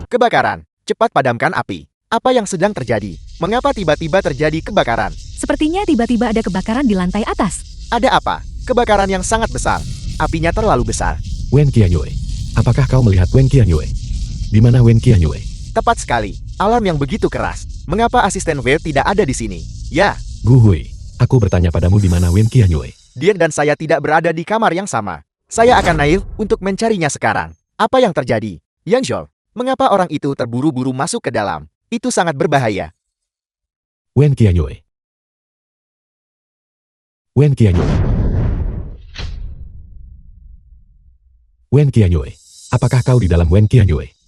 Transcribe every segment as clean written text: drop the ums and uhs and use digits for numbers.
Kebakaran. Cepat padamkan api. Apa yang sedang terjadi? Mengapa tiba-tiba terjadi kebakaran? Sepertinya tiba-tiba ada kebakaran di lantai atas. Ada apa? Kebakaran yang sangat besar. Apinya terlalu besar. Wen Qianyue. Apakah kau melihat Wen Qianyue? Di mana Wen Qianyue? Tepat sekali. Alarm yang begitu keras. Mengapa asisten Wei tidak ada di sini? Ya, Gu Hui. Aku bertanya padamu di mana Wen Qianyue. Dian dan saya tidak berada di kamar yang sama. Saya akan naik untuk mencarinya sekarang. Apa yang terjadi? Yan Zhou, mengapa orang itu terburu-buru masuk ke dalam? Itu sangat berbahaya. Wen Qianyue. Wen Qianyue. Wen Qianyue. Apakah kau di dalam Wen Qianyue?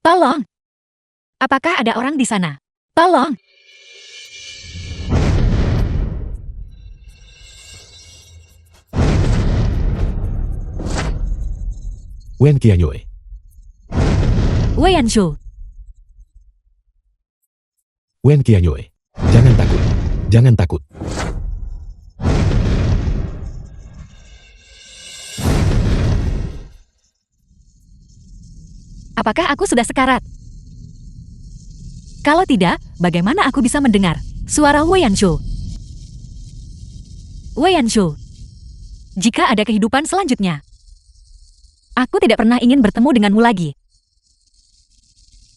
Tolong! Apakah ada orang di sana? Tolong! Wen Qianyue. Wei Yanshu, Wen Qianyue. Jangan takut. Jangan takut. apakah aku sudah sekarat? Kalau tidak, bagaimana aku bisa mendengar suara Wei Yanshu? Wei Yanshu, jika ada kehidupan selanjutnya, aku tidak pernah ingin bertemu denganmu lagi.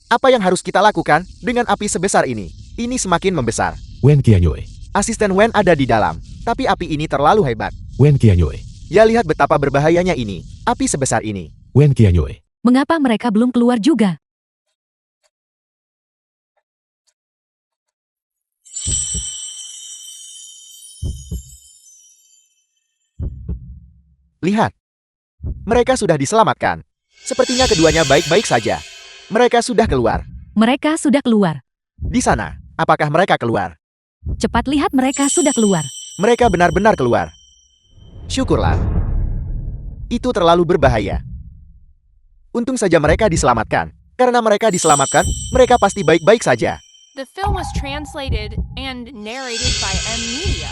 Apa yang harus kita lakukan dengan api sebesar ini? Ini semakin membesar. Wen Qianyue. Asisten Wen ada di dalam, tapi api ini terlalu hebat. Wen Qianyue. Ya, lihat betapa berbahayanya ini. Api sebesar ini. Wen Qianyue. Mengapa mereka belum keluar juga? Lihat. Mereka sudah diselamatkan. Sepertinya keduanya baik-baik saja. Mereka sudah keluar. Mereka sudah keluar. Di sana, apakah mereka keluar? Cepat lihat, mereka sudah keluar. Mereka benar-benar keluar. Syukurlah. Itu terlalu berbahaya. Untung saja mereka diselamatkan. Karena mereka diselamatkan, mereka pasti baik-baik saja. The film was translated and narrated by M Media.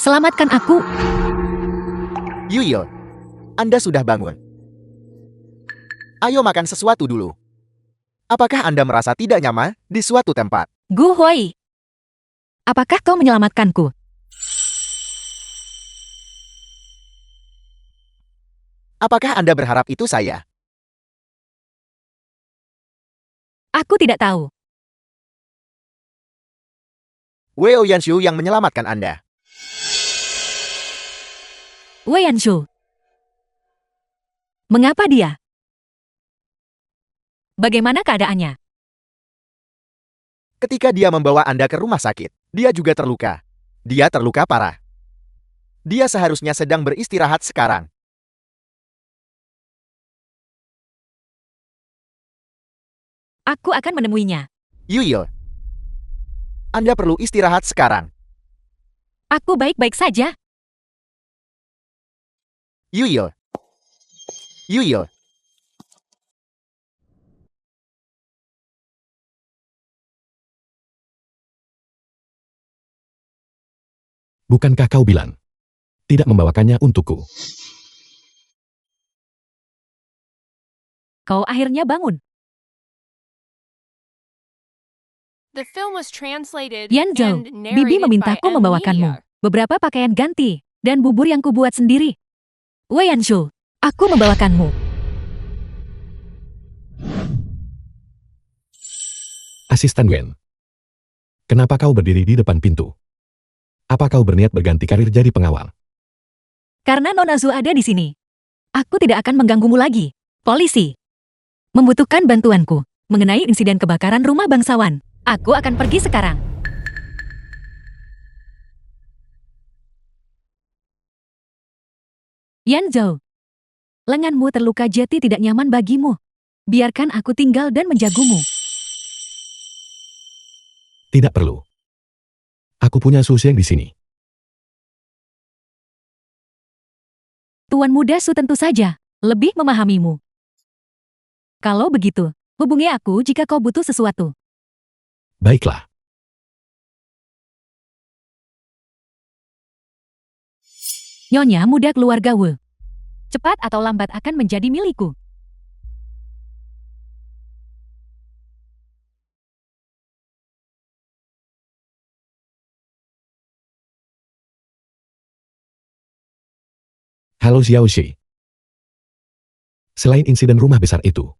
Selamatkan aku. Yuyil, Anda sudah bangun. Ayo makan sesuatu dulu. Apakah Anda merasa tidak nyaman di suatu tempat? Gu Hui, apakah kau menyelamatkanku? Apakah Anda berharap itu saya? Aku tidak tahu. Wei Yanshu yang menyelamatkan Anda. Wei Yanshu. Mengapa dia? Bagaimana keadaannya? Ketika dia membawa Anda ke rumah sakit, dia juga terluka. Dia terluka parah. Dia seharusnya sedang beristirahat sekarang. Aku akan menemuinya. Yuyil, Anda perlu istirahat sekarang. Aku baik-baik saja. Yuyil. Yuyil. Bukankah kau bilang tidak membawakannya untukku? Kau akhirnya bangun. The film was translated Yan Zhou, and Bibi narrated by memintaku M membawakanmu Media. beberapa pakaian ganti dan bubur yang kubuat sendiri. Wei Yanshu, aku membawakanmu. Asisten Wen. Kenapa kau berdiri di depan pintu? Apa kau berniat berganti karir jadi pengawal? Karena Nona Zhu ada di sini. Aku tidak akan mengganggumu lagi. Polisi membutuhkan bantuanku mengenai insiden kebakaran rumah bangsawan. Aku akan pergi sekarang. Yan Zhou, Lenganmu terluka jadi tidak nyaman bagimu. Biarkan aku tinggal dan menjagumu. Tidak perlu. Aku punya Su Xiang di sini. Tuan muda Su tentu saja lebih memahamimu. Kalau begitu, hubungi aku jika kau butuh sesuatu. Baiklah. Nyonya muda keluarga Wu. Cepat atau lambat akan menjadi milikku. Halo Xiao Shi. Selain insiden rumah besar itu,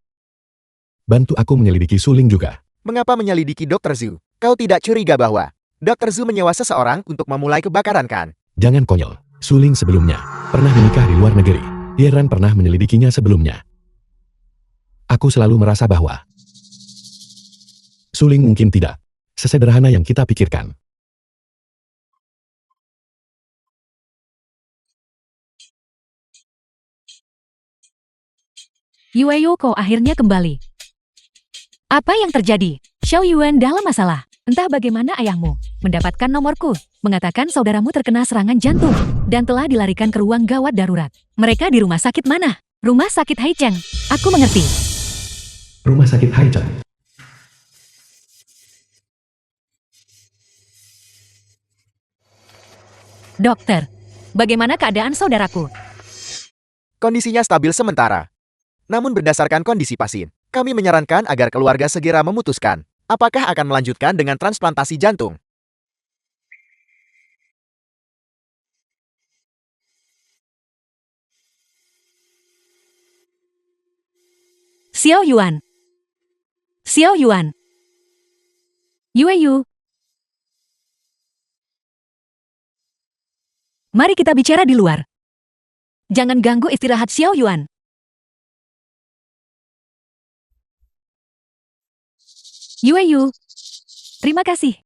bantu aku menyelidiki Suling juga. Mengapa menyelidiki Dr. Zhu? Kau tidak curiga bahwa Dr. Zhu menyewa seseorang untuk memulai kebakaran kan? Jangan konyol. Suling sebelumnya pernah menikah di luar negeri. Heran pernah menyelidikinya sebelumnya. Aku selalu merasa bahwa Suling mungkin tidak sesederhana yang kita pikirkan. Yueyu kau akhirnya kembali. Apa yang terjadi? Xiao Yuan dalam masalah. Entah bagaimana ayahmu mendapatkan nomorku, mengatakan saudaramu terkena serangan jantung dan telah dilarikan ke ruang gawat darurat. Mereka di rumah sakit mana? Rumah sakit Haicheng. Aku mengerti. Rumah sakit Haicheng. Dokter, bagaimana keadaan saudaraku? Kondisinya stabil sementara. Namun berdasarkan kondisi pasien, kami menyarankan agar keluarga segera memutuskan apakah akan melanjutkan dengan transplantasi jantung. Xiao Yuan. Xiao Yuan. Yueyu. Mari kita bicara di luar. Jangan ganggu istirahat Xiao Yuan. Yueyu. Terima kasih.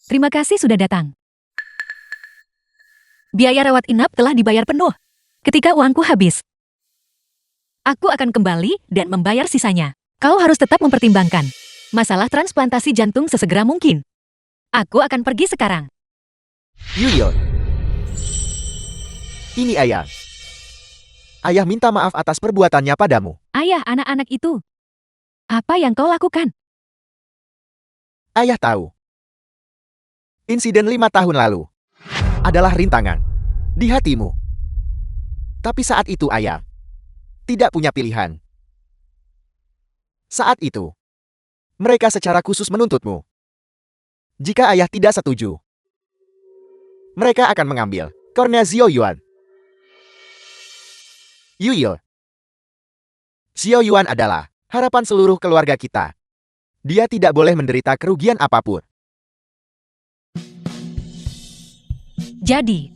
Terima kasih sudah datang. Biaya rawat inap telah dibayar penuh. Ketika uangku habis, aku akan kembali dan membayar sisanya. Kau harus tetap mempertimbangkan masalah transplantasi jantung sesegera mungkin. Aku akan pergi sekarang. Yuyo. Ini ayah. Ayah minta maaf atas perbuatannya padamu. Ayah anak-anak itu. Apa yang kau lakukan? Ayah tahu. Insiden 5 tahun lalu adalah rintangan di hatimu. Tapi saat itu ayah tidak punya pilihan. Saat itu, mereka secara khusus menuntutmu. Jika ayah tidak setuju, mereka akan mengambil kornea Xiao Yuan. Yuyo. Xiao Yuan adalah harapan seluruh keluarga kita. Dia tidak boleh menderita kerugian apapun. Jadi,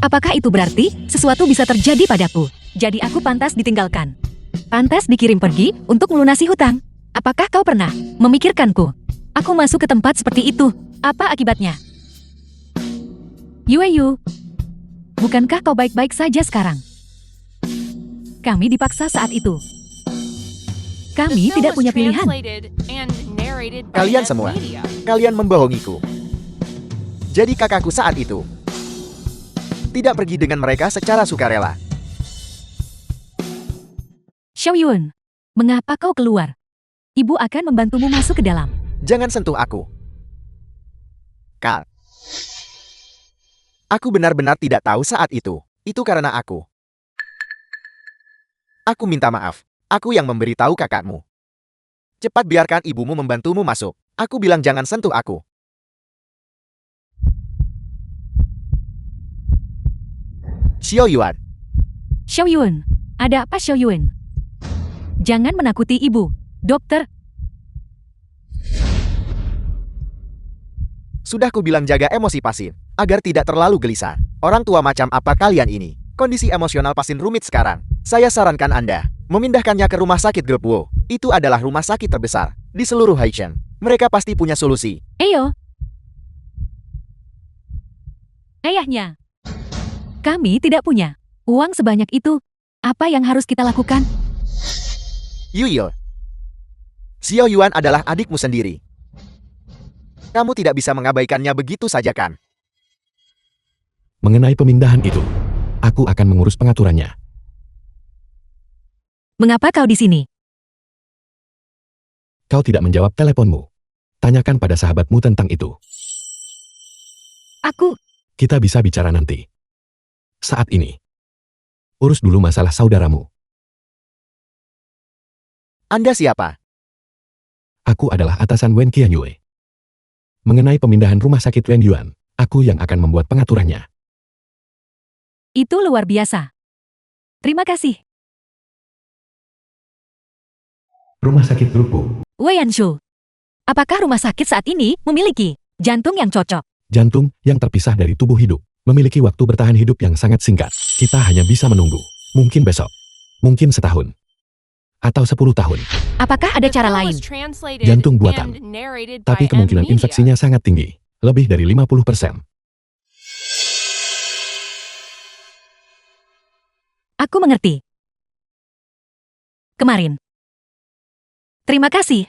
apakah itu berarti sesuatu bisa terjadi padaku? Jadi aku pantas ditinggalkan. Pantas dikirim pergi untuk melunasi hutang. Apakah kau pernah memikirkanku? Aku masuk ke tempat seperti itu. Apa akibatnya? Yueyu, bukankah kau baik-baik saja sekarang? Kami dipaksa saat itu. The Kami film tidak was punya pilihan. translated and narrated by Kalian Nest semua, Media. kalian membohongiku. Jadi kakakku saat itu tidak pergi dengan mereka secara sukarela. Xiao Yun, mengapa kau keluar? Ibu akan membantumu masuk ke dalam. Jangan sentuh aku. Kal. Aku benar-benar tidak tahu saat itu. Itu karena aku. Aku minta maaf. Aku yang memberitahu kakakmu. Cepat biarkan ibumu membantumu masuk. Aku bilang jangan sentuh aku. Xiao Yuan. Xiao Yun, ada apa Xiao Yun? Jangan menakuti ibu, dokter. Sudah kubilang jaga emosi pasien, agar tidak terlalu gelisah. Orang tua macam apa kalian ini? Kondisi emosional pasien rumit sekarang. Saya sarankan Anda memindahkannya ke rumah sakit Gelpuo. Itu adalah rumah sakit terbesar di seluruh Haicheng. Mereka pasti punya solusi. Eyo. Ayahnya. Kami tidak punya uang sebanyak itu. Apa yang harus kita lakukan? Yuyil, Xiao Yuan adalah adikmu sendiri. Kamu tidak bisa mengabaikannya begitu saja kan? Mengenai pemindahan itu, aku akan mengurus pengaturannya. Mengapa kau di sini? Kau tidak menjawab teleponmu. Tanyakan pada sahabatmu tentang itu. Aku, Kita bisa bicara nanti. Saat ini, urus dulu masalah saudaramu. Anda siapa? Aku adalah atasan Wen Qianyue. Mengenai pemindahan rumah sakit Wen Yuan, aku yang akan membuat pengaturannya. itu luar biasa. Terima kasih. Rumah sakit Rupu. Wei Yanshu. Apakah rumah sakit saat ini memiliki jantung yang cocok? Jantung yang terpisah dari tubuh hidup, memiliki waktu bertahan hidup yang sangat singkat. Kita hanya bisa menunggu. Mungkin besok. Mungkin setahun. Atau 10 tahun. Apakah ada cara lain? Jantung buatan. Tapi kemungkinan infeksinya sangat tinggi. Lebih dari 50%. Aku mengerti. Kemarin. Terima kasih.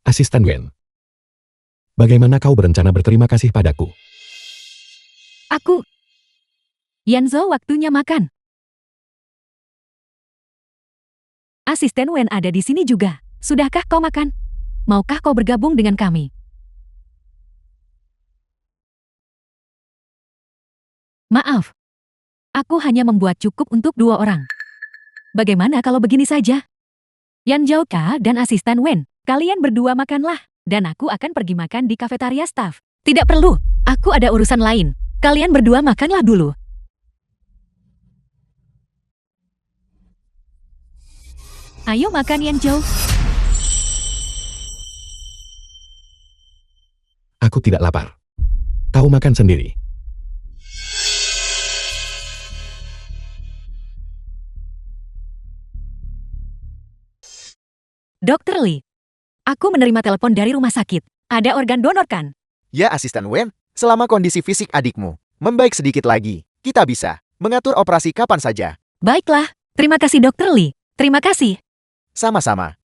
Asisten Wen. Bagaimana kau berencana berterima kasih padaku? Aku. Yanzo, waktunya makan. Asisten Wen ada di sini juga. Sudahkah kau makan? Maukah kau bergabung dengan kami? Maaf. Aku hanya membuat cukup untuk 2 orang. Bagaimana kalau begini saja? Yan Zhouka dan asisten Wen, kalian berdua makanlah. Dan aku akan pergi makan di kafetaria staff. Tidak perlu, aku ada urusan lain. Kalian berdua makanlah dulu. Ayo makan Yan Zhou. Aku tidak lapar. Kau makan sendiri. Dokter Lee, aku menerima telepon dari rumah sakit. Ada organ donor kan? Ya asisten Wen, selama kondisi fisik adikmu membaik sedikit lagi, kita bisa mengatur operasi kapan saja. Baiklah, terima kasih Dokter Lee. Terima kasih. Sama-sama.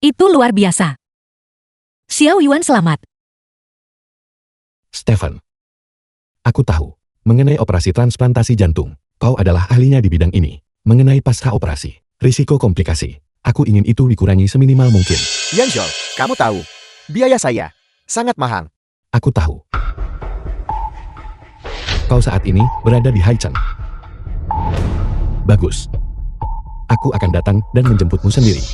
Itu luar biasa. Xiao Yuan selamat. Stephen. Aku tahu. Mengenai operasi transplantasi jantung, kau adalah ahlinya di bidang ini. Mengenai pasca operasi, risiko komplikasi, aku ingin itu dikurangi seminimal mungkin. Yanzhou, kamu tahu, biaya saya sangat mahal. Aku tahu. Kau saat ini berada di Haicheng. Bagus. Aku akan datang dan menjemputmu sendiri.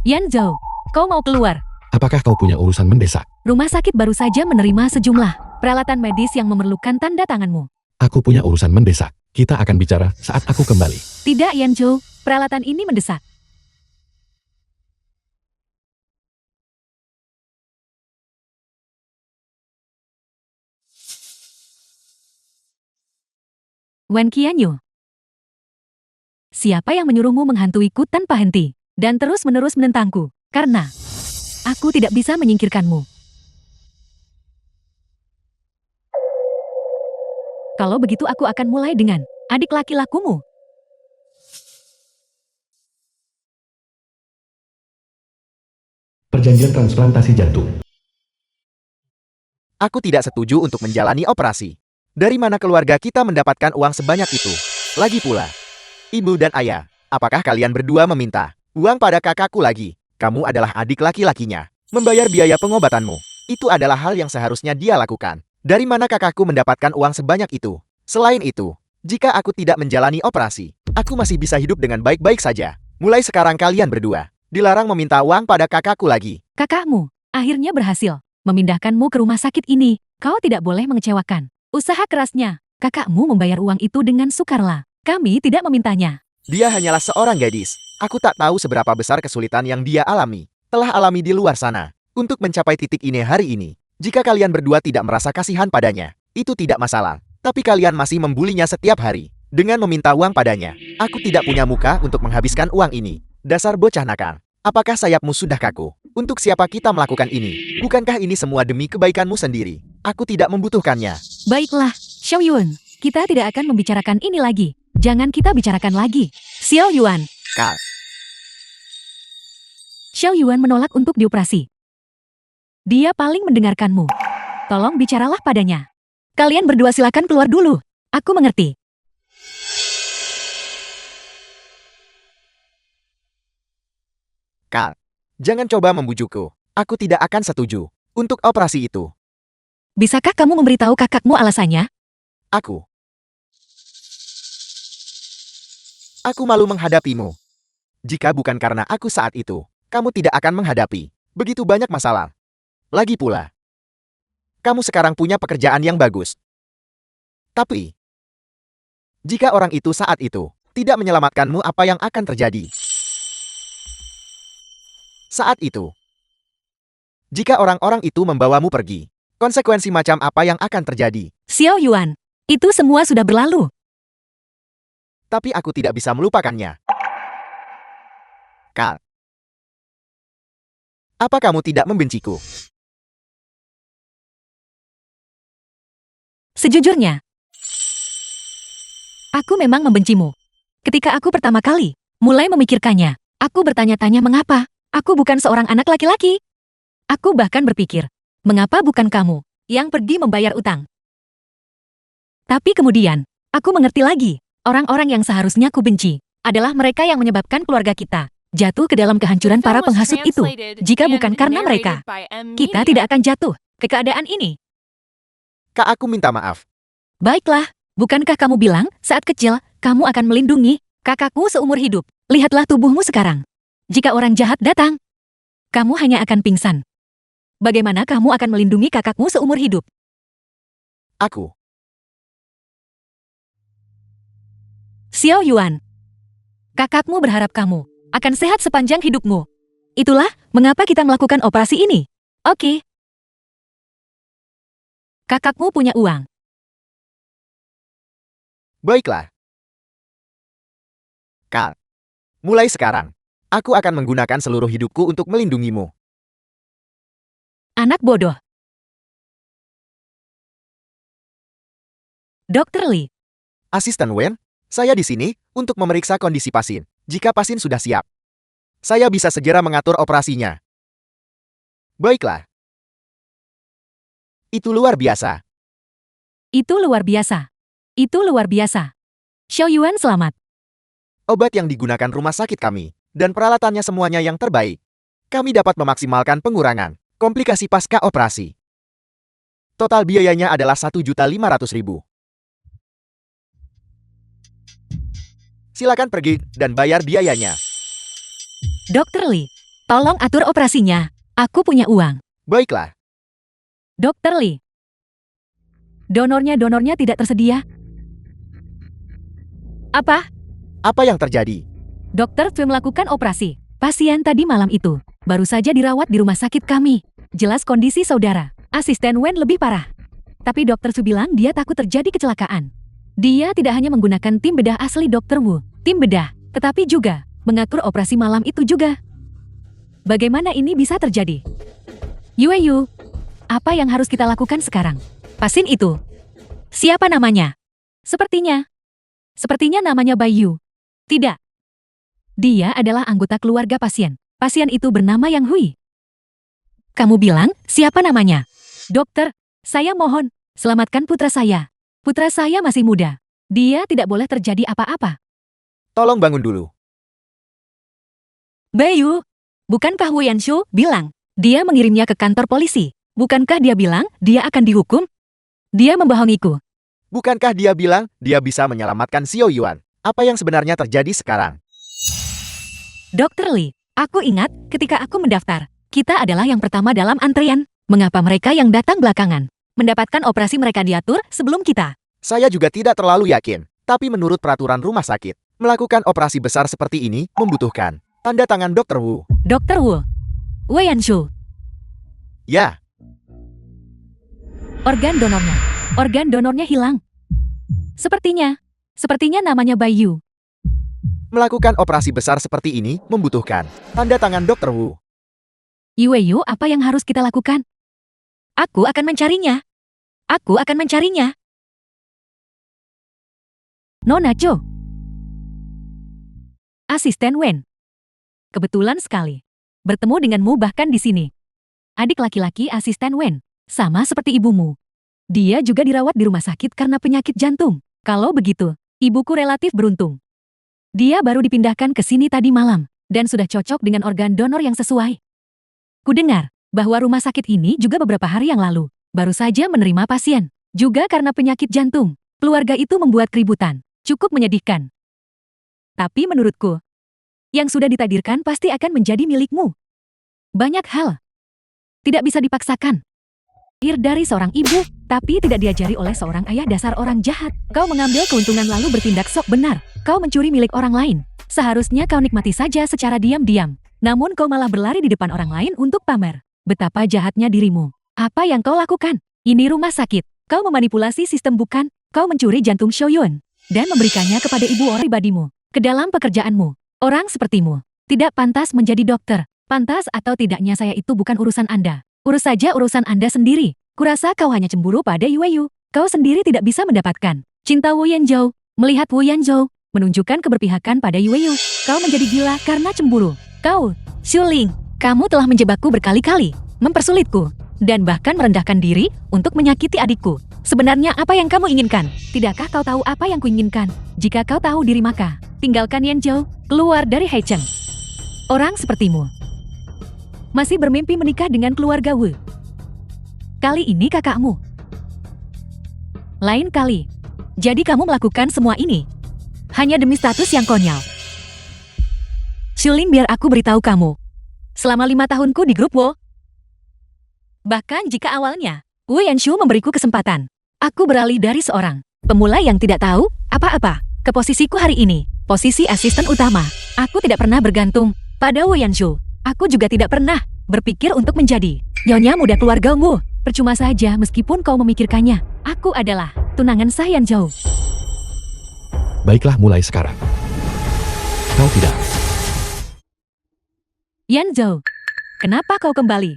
Yan Zhou, kau mau keluar? Apakah kau punya urusan mendesak? Rumah sakit baru saja menerima sejumlah peralatan medis yang memerlukan tanda tanganmu. Aku punya urusan mendesak. Kita akan bicara saat aku kembali. Tidak Yan Zhou, peralatan ini mendesak. Wen Qianyu. Siapa yang menyuruhmu menghantuiku tanpa henti dan terus-menerus menentangku? Karena aku tidak bisa menyingkirkanmu. Kalau begitu aku akan mulai dengan adik laki-lakumu. Perjanjian transplantasi jantung. Aku tidak setuju untuk menjalani operasi. Dari mana keluarga kita mendapatkan uang sebanyak itu? Lagi pula, ibu dan ayah, apakah kalian berdua meminta uang pada kakakku lagi? Kamu adalah adik laki-lakinya. Membayar biaya pengobatanmu, itu adalah hal yang seharusnya dia lakukan. Dari mana kakakku mendapatkan uang sebanyak itu? Selain itu, jika aku tidak menjalani operasi, aku masih bisa hidup dengan baik-baik saja. Mulai sekarang kalian berdua dilarang meminta uang pada kakakku lagi. Kakakmu akhirnya berhasil memindahkanmu ke rumah sakit ini. Kau tidak boleh mengecewakan. Usaha kerasnya, kakakmu membayar uang itu dengan sukarela. Kami tidak memintanya. Dia hanyalah seorang gadis. Aku tak tahu seberapa besar kesulitan yang dia telah alami di luar sana untuk mencapai titik ini hari ini. Jika kalian berdua tidak merasa kasihan padanya, itu tidak masalah. Tapi kalian masih membulinya setiap hari dengan meminta uang padanya. Aku tidak punya muka untuk menghabiskan uang ini. Dasar bocah nakal. Apakah sayapmu sudah kaku Untuk siapa kita melakukan ini? Bukankah ini semua demi kebaikanmu sendiri? Aku tidak membutuhkannya. Baiklah, Xiao Yuan. Kita tidak akan membicarakan ini lagi. Jangan kita bicarakan lagi. Xiao Yuan. Kal. Xiao Yuan menolak untuk dioperasi. Dia paling mendengarkanmu. Tolong bicaralah padanya. Kalian berdua silakan keluar dulu. Aku mengerti. Kal. Jangan coba membujukku. Aku tidak akan setuju untuk operasi itu. Bisakah kamu memberitahu kakakmu alasannya? Aku malu menghadapimu. Jika bukan karena aku saat itu, kamu tidak akan menghadapi begitu banyak masalah. Lagi pula, kamu sekarang punya pekerjaan yang bagus. Tapi, jika orang itu saat itu tidak menyelamatkanmu, apa yang akan terjadi? Saat itu, jika orang-orang itu membawamu pergi, konsekuensi macam apa yang akan terjadi? Xiao Yuan, itu semua sudah berlalu. Tapi aku tidak bisa melupakannya. Kal. Apa kamu tidak membenciku? Sejujurnya, aku memang membencimu. Ketika aku pertama kali mulai memikirkannya, aku bertanya-tanya mengapa aku bukan seorang anak laki-laki. Aku bahkan berpikir, mengapa bukan kamu yang pergi membayar utang? Tapi kemudian, aku mengerti lagi, orang-orang yang seharusnya ku benci adalah mereka yang menyebabkan keluarga kita jatuh ke dalam kehancuran para penghasut itu. Jika bukan karena mereka, kita tidak akan jatuh ke keadaan ini. Kak, aku minta maaf. Baiklah, bukankah kamu bilang saat kecil kamu akan melindungi kakakmu seumur hidup? Lihatlah tubuhmu sekarang. Jika orang jahat datang, kamu hanya akan pingsan. Bagaimana kamu akan melindungi kakakmu seumur hidup? Aku. Xiao Yuan, kakakmu berharap kamu akan sehat sepanjang hidupmu. Itulah mengapa kita melakukan operasi ini. Oke. Kakakmu punya uang. Baiklah. Kal. Mulai sekarang, aku akan menggunakan seluruh hidupku untuk melindungimu. Anak bodoh. Dr. Lee, Asisten Wen, saya di sini untuk memeriksa kondisi pasien. Jika pasien sudah siap, saya bisa segera mengatur operasinya. Baiklah. Itu luar biasa. itu luar biasa. Itu luar biasa. Xiao Yuan selamat. Obat yang digunakan rumah sakit kami, dan peralatannya semuanya yang terbaik. Kami dapat memaksimalkan pengurangan komplikasi pasca operasi. Total biayanya adalah 1.500.000. Silakan pergi dan bayar biayanya. Dr. Lee, tolong atur operasinya. Aku punya uang. Baiklah. Dr. Lee, donornya tidak tersedia. Apa? Apa yang terjadi? Dokter Fei melakukan operasi. Pasien tadi malam itu baru saja dirawat di rumah sakit kami. Jelas kondisi saudara, asisten Wen lebih parah. Tapi Dokter Su bilang dia takut terjadi kecelakaan. Dia tidak hanya menggunakan tim bedah asli Dokter Wu, tim bedah, tetapi juga mengatur operasi malam itu juga. Bagaimana ini bisa terjadi? Yu, apa yang harus kita lakukan sekarang? Pasien itu, siapa namanya? Sepertinya namanya Bayu. Tidak. Dia adalah anggota keluarga pasien. Pasien itu bernama Yang Hui. Kamu bilang, siapa namanya? Dokter, saya mohon, selamatkan putra saya. Putra saya masih muda. Dia tidak boleh terjadi apa-apa. Tolong bangun dulu. Bayu, bukankah Wu Yanshu bilang, dia mengirimnya ke kantor polisi? Bukankah dia bilang, dia akan dihukum? Dia membohongiku. Bukankah dia bilang dia bisa menyelamatkan Xiao Yuan? Apa yang sebenarnya terjadi sekarang? Dr. Lee, aku ingat ketika aku mendaftar, kita adalah yang pertama dalam antrian. Mengapa mereka yang datang belakangan? Mendapatkan operasi mereka diatur sebelum kita. Saya juga tidak terlalu yakin. Tapi menurut peraturan rumah sakit, melakukan operasi besar seperti ini membutuhkan tanda tangan Dr. Wu. Dr. Wu, Wu Yanshu, Ya, organ donornya hilang. Sepertinya namanya Bayu. melakukan operasi besar seperti ini membutuhkan tanda tangan Dr. Wu. Yueyu, apa yang harus kita lakukan? Aku akan mencarinya. Aku akan mencarinya. Nona Cho. Asisten Wen. Kebetulan sekali. Bertemu denganmu bahkan di sini. Adik laki-laki asisten Wen. Sama seperti ibumu. Dia juga dirawat di rumah sakit karena penyakit jantung. Kalau begitu, ibuku relatif beruntung. Dia baru dipindahkan ke sini tadi malam, dan sudah cocok dengan organ donor yang sesuai. Kudengar bahwa rumah sakit ini juga beberapa hari yang lalu baru saja menerima pasien. Juga karena penyakit jantung, keluarga itu membuat keributan. Cukup menyedihkan. Tapi menurutku, yang sudah ditakdirkan pasti akan menjadi milikmu. Banyak hal tidak bisa dipaksakan. Lahir dari seorang ibu, tapi tidak diajari oleh seorang ayah, dasar orang jahat. Kau mengambil keuntungan lalu bertindak sok benar. Kau mencuri milik orang lain. Seharusnya kau nikmati saja secara diam-diam. Namun kau malah berlari di depan orang lain untuk pamer. Betapa jahatnya dirimu. Apa yang kau lakukan? Ini rumah sakit. Kau memanipulasi sistem bukan? Kau mencuri jantung Shoyun dan memberikannya kepada ibu orang pribadimu. Ke dalam pekerjaanmu. Orang sepertimu tidak pantas menjadi dokter. Pantas atau tidaknya saya itu bukan urusan Anda. Urus saja urusan Anda sendiri. Kurasa kau hanya cemburu pada Yueyu. Kau sendiri tidak bisa mendapatkan cinta Wu Yanzhou. Melihat Wu Yanzhou menunjukkan keberpihakan pada Yueyu, kau menjadi gila karena cemburu. Kau, Xuling, kamu telah menjebakku berkali-kali, mempersulitku, dan bahkan merendahkan diri untuk menyakiti adikku. Sebenarnya apa yang kamu inginkan? Tidakkah kau tahu apa yang kuinginkan? Jika kau tahu diri maka, tinggalkan Yanzhou, keluar dari Haicheng. Orang sepertimu masih bermimpi menikah dengan keluarga Wu. Kali ini kakakmu. Lain kali. Jadi kamu melakukan semua ini hanya demi status yang konyol. Xuling, biar aku beritahu kamu. Selama 5 tahunku di grup Wo, bahkan jika awalnya Wu Yanshu memberiku kesempatan, aku beralih dari seorang pemula yang tidak tahu apa-apa ke posisiku hari ini, posisi asisten utama. Aku tidak pernah bergantung pada Wu Yanshu. Aku juga tidak pernah berpikir untuk menjadi nyonya muda keluarga Wu. Percuma saja meskipun kau memikirkannya. Aku adalah tunangan Sah Yanzhou. Baiklah, mulai sekarang. Kau tidak. Yanzhou, kenapa kau kembali?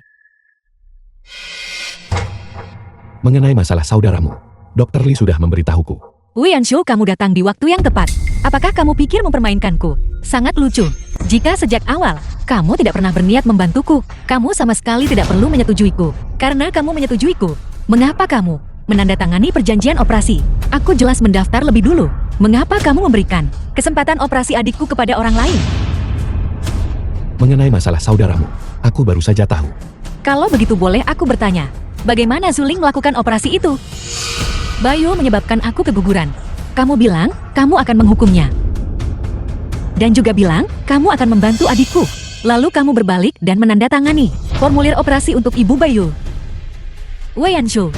Mengenai masalah saudaramu, Dr. Lee sudah memberitahuku. Wu Yanshu, kamu datang di waktu yang tepat. Apakah kamu pikir mempermainkanku? Sangat lucu. Jika sejak awal kamu tidak pernah berniat membantuku, kamu sama sekali tidak perlu menyetujuiku. Karena kamu menyetujuiku, mengapa kamu menandatangani perjanjian operasi? Aku jelas mendaftar lebih dulu. Mengapa kamu memberikan kesempatan operasi adikku kepada orang lain? Mengenai masalah saudaramu, aku baru saja tahu. Kalau begitu boleh aku bertanya, bagaimana Xuling melakukan operasi itu? Bayu menyebabkan aku keguguran. Kamu bilang kamu akan menghukumnya. Dan juga bilang kamu akan membantu adikku. Lalu kamu berbalik dan menandatangani formulir operasi untuk Ibu Bayu. Wei Yanshu,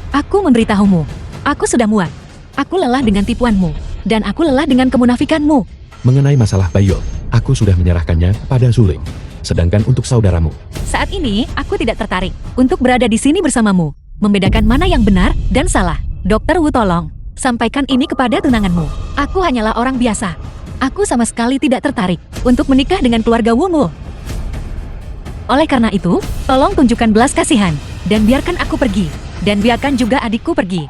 aku memberitahumu, aku sudah muak. Aku lelah dengan tipuanmu, dan aku lelah dengan kemunafikanmu. Mengenai masalah Bayo, aku sudah menyerahkannya pada Zuling. Sedangkan untuk saudaramu, saat ini aku tidak tertarik untuk berada di sini bersamamu. Membedakan mana yang benar dan salah. Dokter Wu, tolong sampaikan ini kepada tunanganmu. Aku hanyalah orang biasa. Aku sama sekali tidak tertarik untuk menikah dengan keluarga Wu Mo. Oleh karena itu, tolong tunjukkan belas kasihan dan biarkan aku pergi. Dan biarkan juga adikku pergi.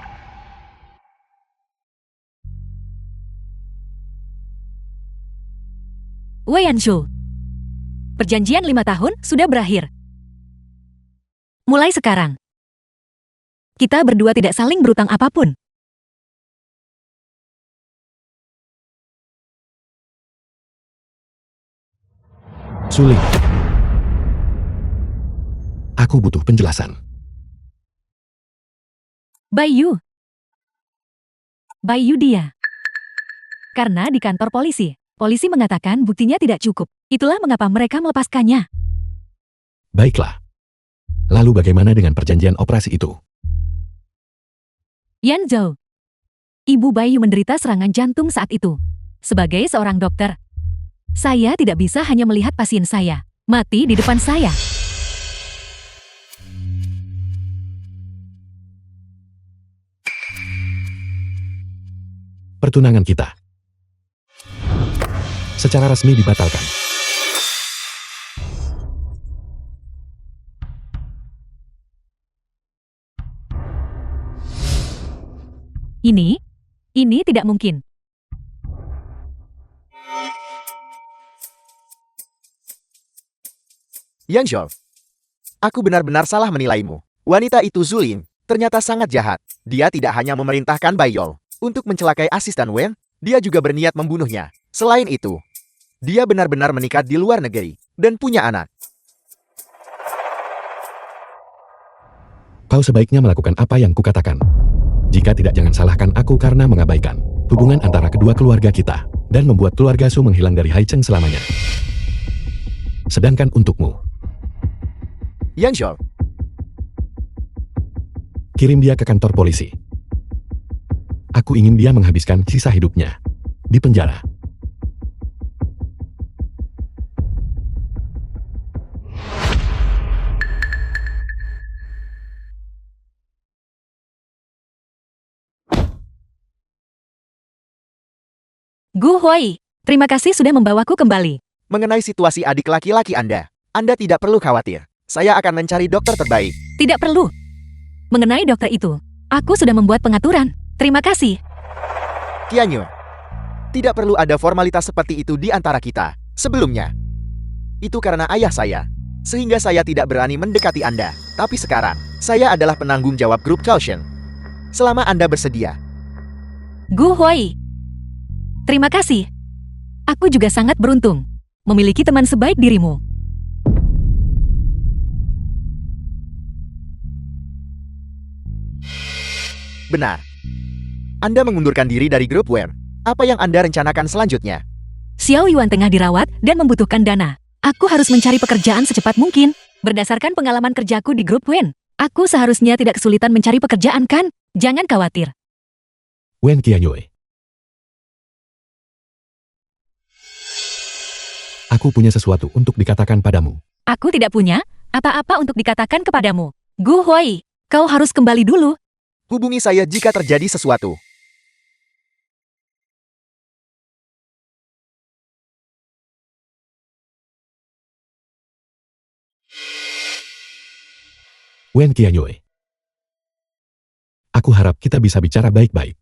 Wei Yanshu, perjanjian 5 tahun sudah berakhir. Mulai sekarang, kita berdua tidak saling berutang apapun. Zuling. Aku butuh penjelasan. Bayu dia. Karena di kantor polisi mengatakan buktinya tidak cukup. Itulah mengapa mereka melepaskannya. Baiklah. Lalu bagaimana dengan perjanjian operasi itu? Yanzhou, Ibu Bayu menderita serangan jantung saat itu. Sebagai seorang dokter, saya tidak bisa hanya melihat pasien saya mati di depan saya. Pertunangan kita secara resmi dibatalkan. Ini tidak mungkin. Yang Zhou, aku benar-benar salah menilaimu. Wanita itu Zulin, ternyata sangat jahat. Dia tidak hanya memerintahkan Bai Yol untuk mencelakai asisten Wen, dia juga berniat membunuhnya. Selain itu, dia benar-benar menikah di luar negeri dan punya anak. Kau sebaiknya melakukan apa yang kukatakan. Jika tidak, jangan salahkan aku karena mengabaikan hubungan antara kedua keluarga kita dan membuat keluarga Su menghilang dari Haicheng selamanya. Sedangkan untukmu, Yang Zhou, kirim dia ke kantor polisi. Aku ingin dia menghabiskan sisa hidupnya di penjara. Gu Huai, terima kasih sudah membawaku kembali. mengenai situasi adik laki-laki Anda tidak perlu khawatir. Saya akan mencari dokter terbaik. Tidak perlu. Mengenai dokter itu, aku sudah membuat pengaturan. Terima kasih. Tianyu, tidak perlu ada formalitas seperti itu di antara kita. Sebelumnya, itu karena ayah saya, sehingga saya tidak berani mendekati Anda. Tapi sekarang, saya adalah penanggung jawab grup Caution. Selama Anda bersedia. Gu Huai, terima kasih. Aku juga sangat beruntung memiliki teman sebaik dirimu. Benar. Anda mengundurkan diri dari grup WEM. Apa yang Anda rencanakan selanjutnya? Xiao Yuan tengah dirawat dan membutuhkan dana. Aku harus mencari pekerjaan secepat mungkin. Berdasarkan pengalaman kerjaku di grup Wen, aku seharusnya tidak kesulitan mencari pekerjaan kan? Jangan khawatir. Wen Qianyue. Aku punya sesuatu untuk dikatakan padamu. Aku tidak punya apa-apa untuk dikatakan kepadamu. Gu Huai, kau harus kembali dulu. Hubungi saya jika terjadi sesuatu. Wen Qianyue. Aku harap kita bisa bicara baik-baik.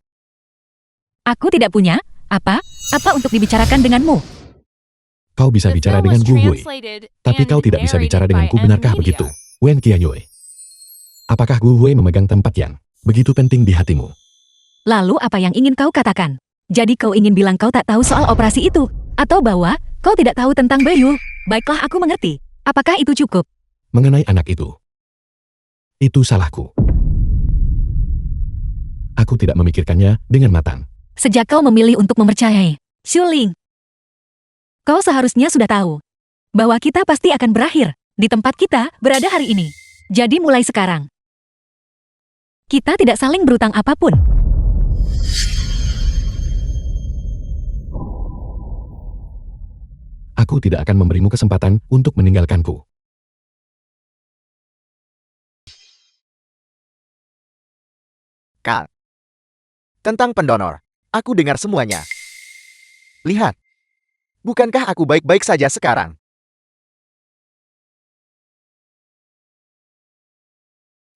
Aku tidak punya apa untuk dibicarakan denganmu. Kau bisa The bicara film dengan was Gu Hui, translated tapi and kau tidak bisa bicara narrated by denganku, M. benarkah Media. begitu? Wen Qianyue. Apakah Gu Hui memegang tempat yang begitu penting di hatimu? Lalu apa yang ingin kau katakan? Jadi kau ingin bilang kau tak tahu soal operasi itu? Atau bahwa kau tidak tahu tentang Bayu? Baiklah, aku mengerti. Apakah itu cukup? Mengenai anak itu salahku. Aku tidak memikirkannya dengan matang. Sejak kau memilih untuk mempercayai Xu Ling, kau seharusnya sudah tahu bahwa kita pasti akan berakhir di tempat kita berada hari ini. Jadi mulai sekarang, kita tidak saling berutang apapun. Aku tidak akan memberimu kesempatan untuk meninggalkanku. Kal. Tentang pendonor, aku dengar semuanya. Lihat. Bukankah aku baik-baik saja sekarang?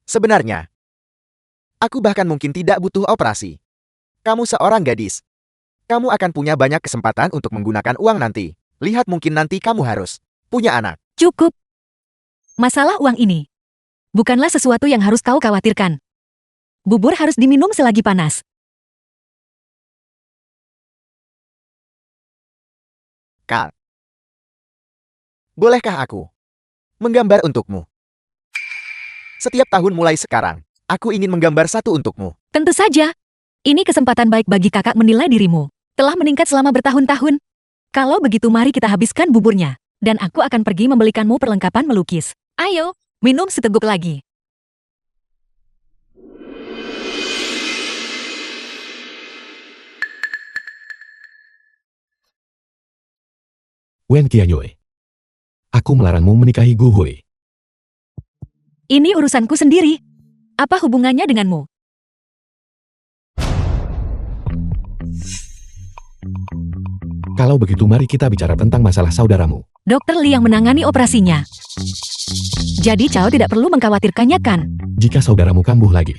Sebenarnya, aku bahkan mungkin tidak butuh operasi. Kamu seorang gadis. Kamu akan punya banyak kesempatan untuk menggunakan uang nanti. Lihat, mungkin nanti kamu harus punya anak. Cukup. Masalah uang ini bukanlah sesuatu yang harus kau khawatirkan. Bubur harus diminum selagi panas. Kal. Bolehkah aku menggambar untukmu? Setiap tahun mulai sekarang, aku ingin menggambar satu untukmu. Tentu saja. Ini kesempatan baik bagi kakak menilai dirimu. Telah meningkat selama bertahun-tahun. Kalau begitu, mari kita habiskan buburnya. Dan aku akan pergi membelikanmu perlengkapan melukis. Ayo, minum seteguk lagi. Wen Qianyue. Aku melarangmu menikahi Gu Hui. Ini urusanku sendiri. Apa hubungannya denganmu? Kalau begitu, mari kita bicara tentang masalah saudaramu. Dokter Li yang menangani operasinya. Jadi Cao tidak perlu mengkhawatirkannya kan? Jika saudaramu kambuh lagi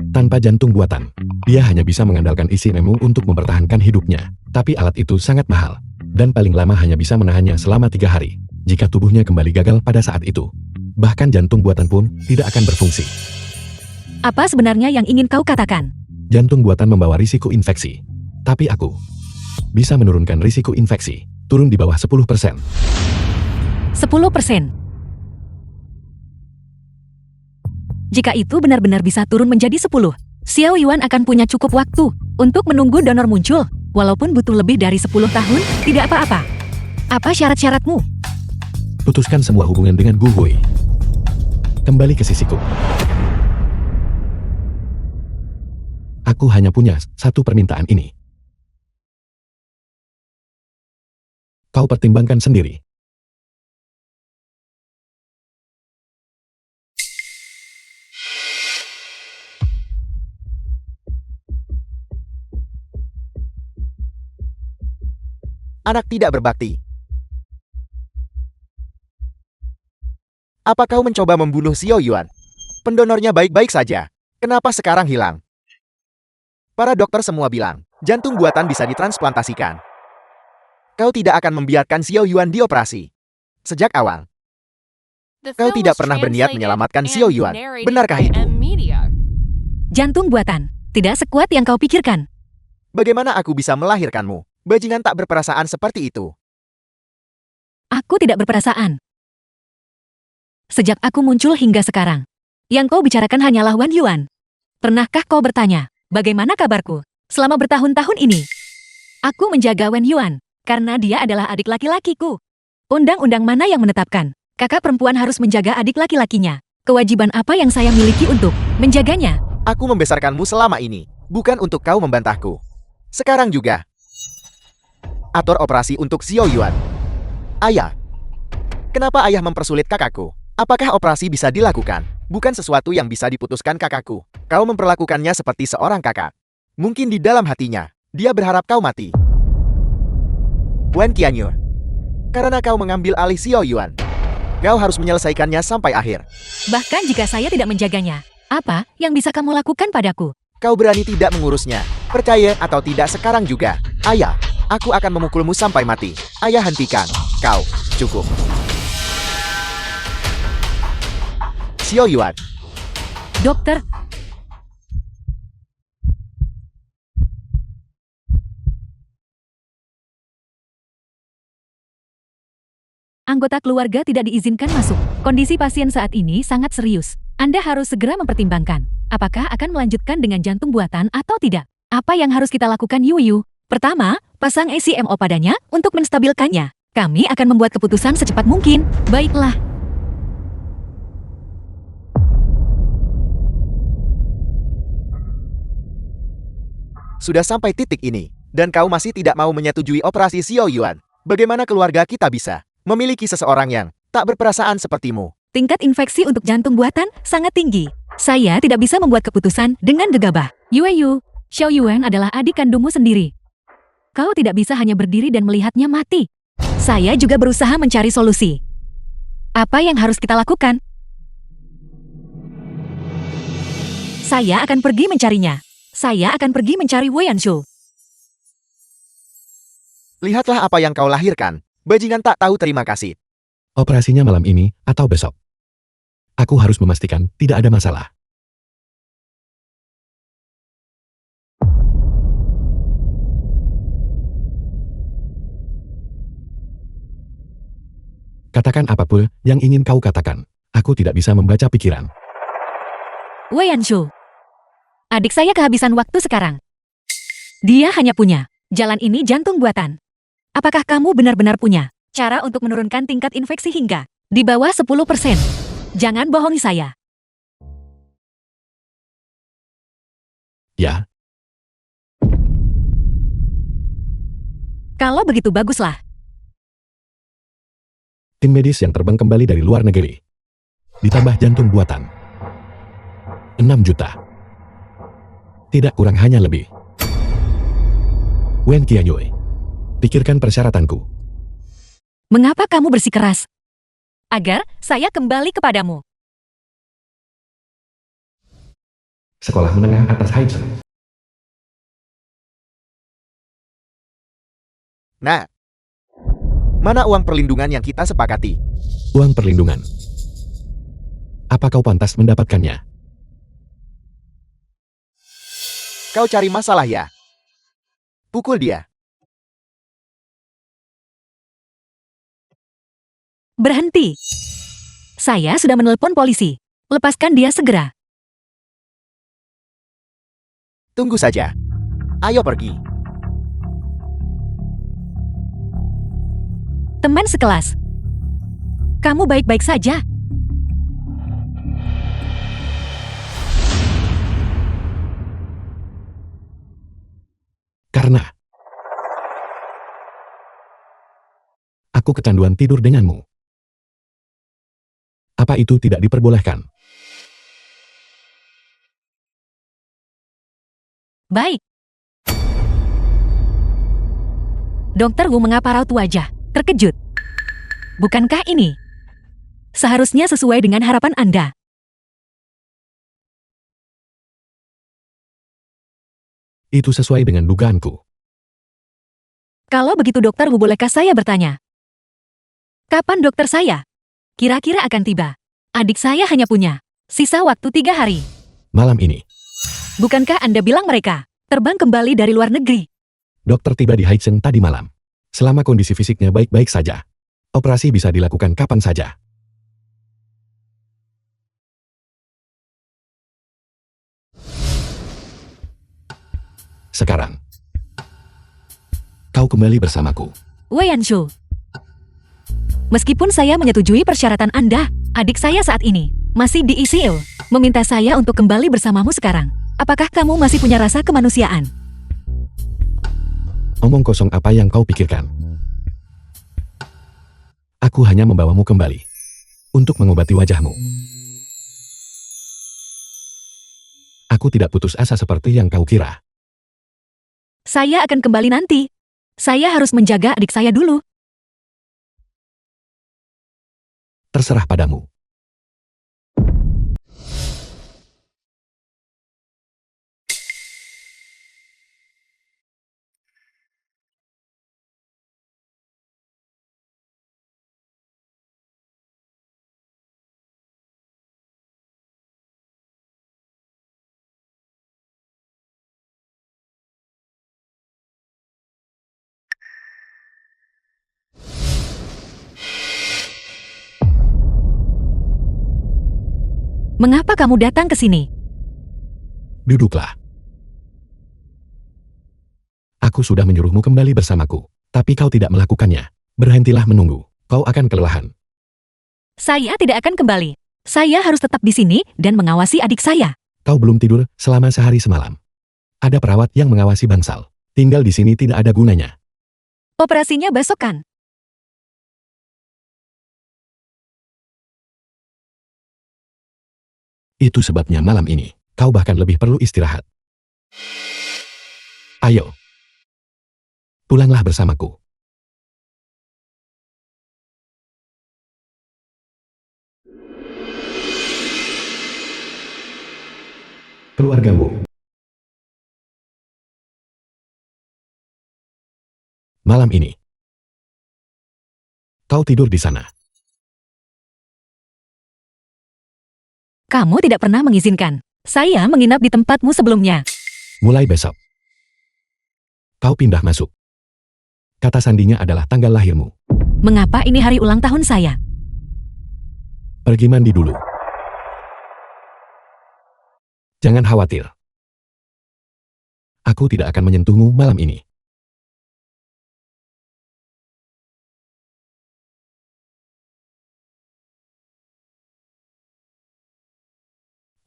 tanpa jantung buatan, Dia hanya bisa mengandalkan isi emu untuk mempertahankan hidupnya. Tapi alat itu sangat mahal. Dan paling lama hanya bisa menahannya selama 3 hari. Jika tubuhnya kembali gagal pada saat itu. Bahkan jantung buatan pun tidak akan berfungsi. Apa sebenarnya yang ingin kau katakan? Jantung buatan membawa risiko infeksi. Tapi aku bisa menurunkan risiko infeksi. Turun di bawah 10%. 10%. Jika itu benar-benar bisa turun menjadi 10, Xiao Yuan akan punya cukup waktu untuk menunggu donor muncul. Walaupun butuh lebih dari 10 tahun, tidak apa-apa. Apa syarat-syaratmu? Putuskan semua hubungan dengan Gu Hui. Kembali ke sisiku. Aku hanya punya satu permintaan ini. Kau pertimbangkan sendiri. Anak tidak berbakti. Apa kau mencoba membunuh Xiao Yuan? Pendonornya baik-baik saja. Kenapa sekarang hilang? Para dokter semua bilang, jantung buatan bisa ditransplantasikan. Kau tidak akan membiarkan Xiao Yuan dioperasi. Sejak awal, The kau film tidak was pernah berniat translated menyelamatkan and Xiao Yuan. narrated Benarkah by itu? M-Media. Jantung buatan, tidak sekuat yang kau pikirkan. Bagaimana aku bisa melahirkanmu? Bajingan tak berperasaan seperti itu. Aku tidak berperasaan. Sejak aku muncul hingga sekarang, yang kau bicarakan hanyalah Wan Yuan. Pernahkah kau bertanya, bagaimana kabarku? Selama bertahun-tahun ini, aku menjaga Wan Yuan, karena dia adalah adik laki-lakiku. Undang-undang mana yang menetapkan? Kakak perempuan harus menjaga adik laki-lakinya. Kewajiban apa yang saya miliki untuk menjaganya? Aku membesarkanmu selama ini, bukan untuk kau membantahku. Sekarang juga. Atur operasi untuk Xiao Yuan. Ayah. Kenapa ayah mempersulit kakakku? Apakah operasi bisa dilakukan? Bukan sesuatu yang bisa diputuskan kakakku. Kau memperlakukannya seperti seorang kakak. Mungkin di dalam hatinya, dia berharap kau mati. Wan Qianyu. Karena kau mengambil alih Xiao Yuan, kau harus menyelesaikannya sampai akhir. Bahkan jika saya tidak menjaganya, apa yang bisa kamu lakukan padaku? Kau berani tidak mengurusnya. Percaya atau tidak sekarang juga. Ayah, aku akan memukulmu sampai mati. Ayah, hentikan. Kau, cukup. Xiao Yuan. Dokter, anggota keluarga tidak diizinkan masuk. Kondisi pasien saat ini sangat serius. Anda harus segera mempertimbangkan, apakah akan melanjutkan dengan jantung buatan atau tidak. Apa yang harus kita lakukan, Yuyu? Pertama, pasang ACMO padanya untuk menstabilkannya. Kami akan membuat keputusan secepat mungkin. Baiklah. Sudah sampai titik ini, dan kau masih tidak mau menyetujui operasi Xiao Yuan. Bagaimana keluarga kita bisa memiliki seseorang yang tak berperasaan sepertimu? Tingkat infeksi untuk jantung buatan sangat tinggi. Saya tidak bisa membuat keputusan dengan gegabah. Yuyu, Xiao Yuan adalah adik kandungmu sendiri. Kau tidak bisa hanya berdiri dan melihatnya mati. Saya juga berusaha mencari solusi. Apa yang harus kita lakukan? Saya akan pergi mencarinya. Saya akan pergi mencari Wei Yanshu. Lihatlah apa yang kau lahirkan. Bajingan tak tahu terima kasih. Operasinya malam ini atau besok. Aku harus memastikan tidak ada masalah. Katakan apapun yang ingin kau katakan. Aku tidak bisa membaca pikiran. Wei Yanshu. Adik saya kehabisan waktu sekarang. Dia hanya punya jalan ini jantung buatan. Apakah kamu benar-benar punya cara untuk menurunkan tingkat infeksi hingga di bawah 10%? Jangan bohongi saya. Ya, Kalau begitu baguslah. tim medis yang terbang kembali dari luar negeri. Ditambah jantung buatan. 6 juta. Tidak kurang hanya lebih. Wen Qianyue. Pikirkan persyaratanku. Mengapa kamu bersikeras? Agar saya kembali kepadamu. Sekolah menengah atas Haichen. Nah, mana uang perlindungan yang kita sepakati? Uang perlindungan. Apa kau pantas mendapatkannya? Kau cari masalah ya? Pukul dia. Berhenti. Saya sudah menelpon polisi. Lepaskan dia segera. Tunggu saja. Ayo pergi. Teman sekelas. Kamu baik-baik saja? Karena aku kecanduan tidur denganmu. Apa itu tidak diperbolehkan? Baik. Dokter Wu mengapa raut wajah? Terkejut. Bukankah ini seharusnya sesuai dengan harapan Anda? Itu sesuai dengan dugaanku. Kalau begitu Dokter Wu, bolehkah saya bertanya? Kapan dokter saya kira-kira akan tiba? Adik saya hanya punya sisa waktu 3 hari. Malam ini, Bukankah Anda bilang mereka terbang kembali dari luar negeri? dokter tiba di Haichen tadi malam. Selama kondisi fisiknya baik-baik saja, operasi bisa dilakukan kapan saja. Sekarang, kau kembali bersamaku. Wei Yanshu. Meskipun saya menyetujui persyaratan Anda, adik saya saat ini masih di ICU, meminta saya untuk kembali bersamamu sekarang. Apakah kamu masih punya rasa kemanusiaan? Omong kosong apa yang kau pikirkan? Aku hanya membawamu kembali untuk mengobati wajahmu. Aku tidak putus asa seperti yang kau kira. Saya akan kembali nanti. Saya harus menjaga adik saya dulu. Terserah padamu. Mengapa kamu datang ke sini? Duduklah. Aku sudah menyuruhmu kembali bersamaku, tapi kau tidak melakukannya. Berhentilah menunggu, kau akan kelelahan. Saya tidak akan kembali. Saya harus tetap di sini dan mengawasi adik saya. Kau belum tidur selama sehari semalam. Ada perawat yang mengawasi bangsal. Tinggal di sini tidak ada gunanya. Operasinya besok kan? Itu sebabnya malam ini, kau bahkan lebih perlu istirahat. Ayo. Pulanglah bersamaku. Keluargamu. Malam ini, kau tidur di sana. Kamu tidak pernah mengizinkan saya menginap di tempatmu sebelumnya. Mulai besok, kau pindah masuk. Kata sandinya adalah tanggal lahirmu. Mengapa ini hari ulang tahun saya? Pergi mandi dulu. Jangan khawatir. Aku tidak akan menyentuhmu malam ini.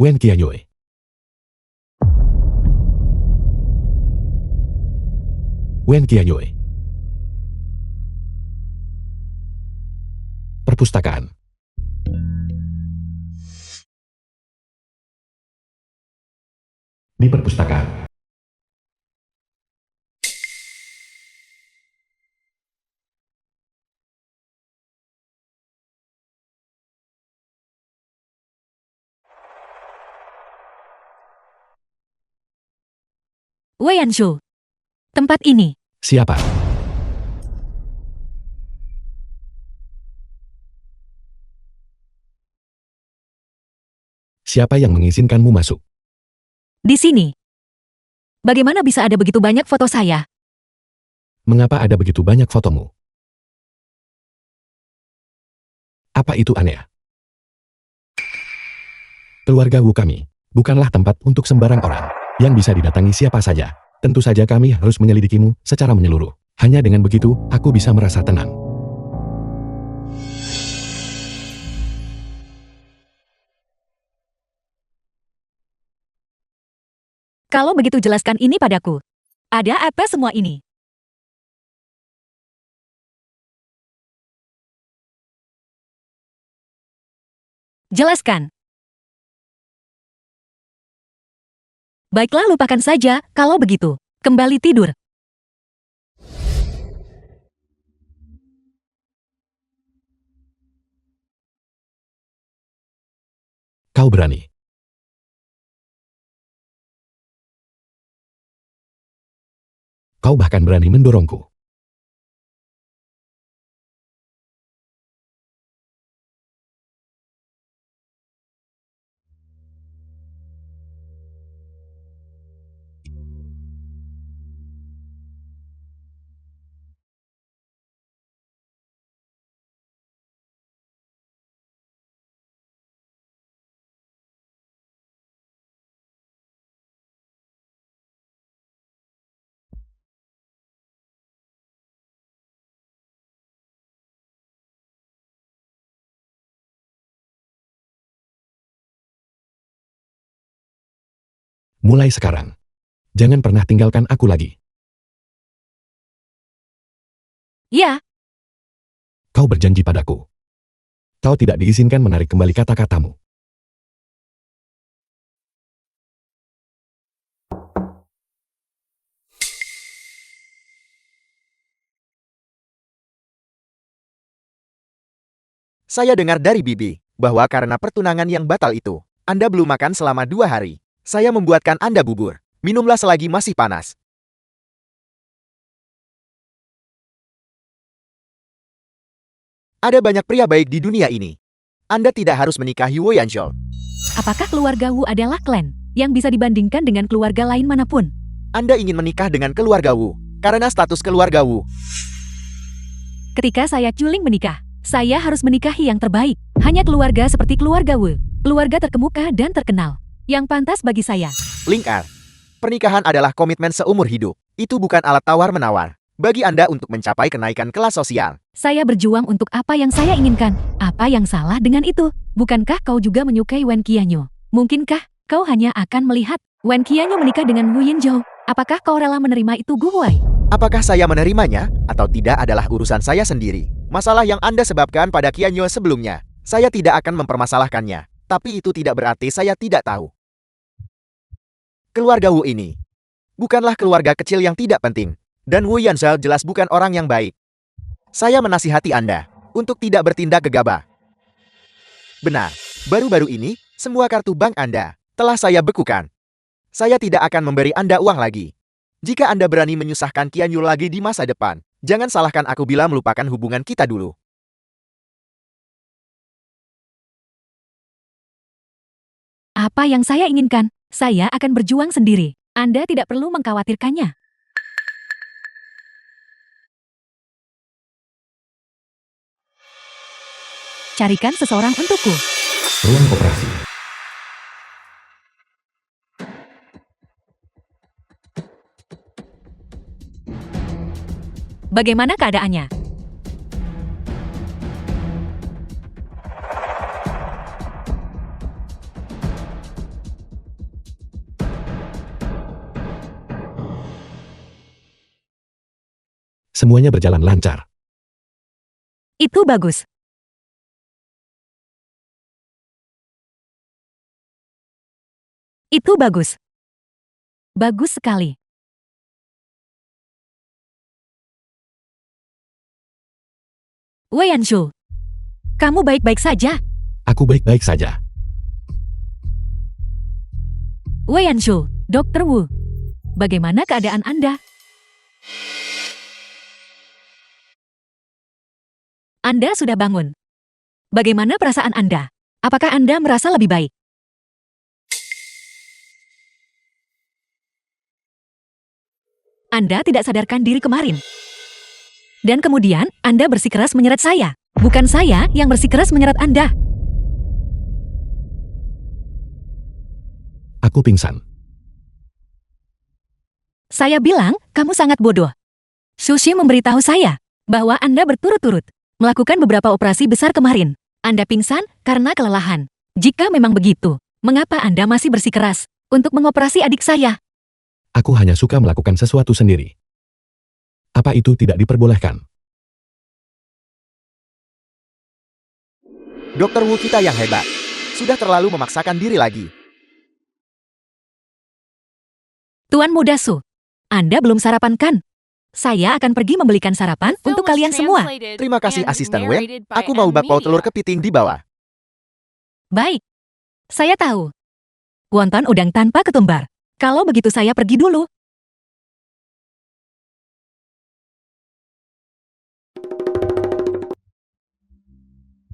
Wen Qianyue. Wen Qianyue. Perpustakaan. Di perpustakaan. Wei Yanshu. Tempat ini. Siapa? Siapa yang mengizinkanmu masuk? Di sini. Bagaimana bisa ada begitu banyak foto saya? Mengapa ada begitu banyak fotomu? Apa itu aneh? Keluarga Wu kami bukanlah tempat untuk sembarang orang yang bisa didatangi siapa saja. Tentu saja kami harus menyelidikimu secara menyeluruh. Hanya dengan begitu, aku bisa merasa tenang. Kalau begitu jelaskan ini padaku. Ada apa semua ini? Jelaskan. Baiklah, lupakan saja kalau begitu. Kembali tidur. Kau berani. Kau bahkan berani mendorongku. Mulai sekarang, jangan pernah tinggalkan aku lagi. Ya, Kau berjanji padaku. Kau tidak diizinkan menarik kembali kata-katamu. Saya dengar dari Bibi bahwa karena pertunangan yang batal itu, Anda belum makan selama 2 hari. Saya membuatkan Anda bubur. Minumlah selagi masih panas. Ada banyak pria baik di dunia ini. Anda tidak harus menikahi Wo Yanzhou. apakah keluarga Wu adalah klan yang bisa dibandingkan dengan keluarga lain manapun? Anda ingin menikah dengan keluarga Wu karena status keluarga Wu. Ketika saya Culing menikah, saya harus menikahi yang terbaik. Hanya keluarga seperti keluarga Wu, keluarga terkemuka dan terkenal, yang pantas bagi saya. Lingkar. Pernikahan adalah komitmen seumur hidup. Itu bukan alat tawar-menawar bagi Anda untuk mencapai kenaikan kelas sosial. Saya berjuang untuk apa yang saya inginkan. Apa yang salah dengan itu? Bukankah kau juga menyukai Wen Qianyu? Mungkinkah kau hanya akan melihat Wen Qianyu menikah dengan Wu Yinzhou? Apakah kau rela menerima itu, Gu Huai? Apakah saya menerimanya atau tidak adalah urusan saya sendiri. Masalah yang Anda sebabkan pada Qianyu sebelumnya, saya tidak akan mempermasalahkannya. Tapi itu tidak berarti saya tidak tahu. Keluarga Wu ini bukanlah keluarga kecil yang tidak penting. Dan Wu Yanzhou jelas bukan orang yang baik. Saya menasihati Anda untuk tidak bertindak gegabah. Benar, baru-baru ini, semua kartu bank Anda telah saya bekukan. Saya tidak akan memberi Anda uang lagi. Jika Anda berani menyusahkan Qianyu lagi di masa depan, jangan salahkan aku bila melupakan hubungan kita dulu. Apa yang saya inginkan, saya akan berjuang sendiri. Anda tidak perlu mengkhawatirkannya. Carikan seseorang untukku. Ruang operasi. Bagaimana keadaannya? Semuanya berjalan lancar. Itu bagus. Itu bagus. Bagus sekali. Wei Yanshu, kamu baik-baik saja? Aku baik-baik saja. Wei Yanshu, Dr. Wu, bagaimana keadaan Anda? Anda sudah bangun. Bagaimana perasaan Anda? Apakah Anda merasa lebih baik? Anda tidak sadarkan diri kemarin. Dan kemudian, Anda bersikeras menyeret saya. Bukan saya yang bersikeras menyeret Anda. Aku pingsan. Saya bilang, kamu sangat bodoh. Sushi memberitahu saya bahwa Anda berturut-turut melakukan beberapa operasi besar kemarin. Anda pingsan karena kelelahan. Jika memang begitu, mengapa Anda masih bersikeras untuk mengoperasi adik saya? Aku hanya suka melakukan sesuatu sendiri. Apa itu tidak diperbolehkan? Dokter Wu kita yang hebat. Sudah terlalu memaksakan diri lagi. Tuan Muda Su, Anda belum sarapan kan? Saya akan pergi membelikan sarapan Film untuk was kalian semua. translated Terima kasih and Asisten Wen. narrated by Aku mau bakpao telur Media. kepiting di bawah. Baik, saya tahu. Wonton udang tanpa ketumbar. Kalau begitu saya pergi dulu.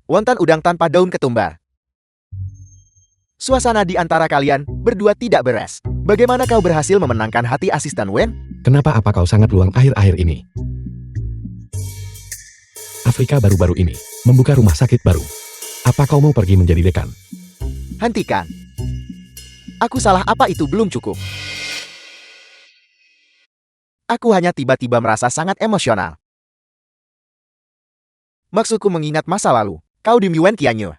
Wonton udang tanpa daun ketumbar. Suasana di antara kalian berdua tidak beres. Bagaimana kau berhasil memenangkan hati Asisten Wen? Kenapa apa kau sangat luang akhir-akhir ini? Afrika baru-baru ini membuka rumah sakit baru. Apa kau mau pergi menjadi dekan? Hentikan. Aku salah apa itu belum cukup. Aku hanya tiba-tiba merasa sangat emosional. Maksudku mengingat masa lalu. Kau di Yuan Qianyu.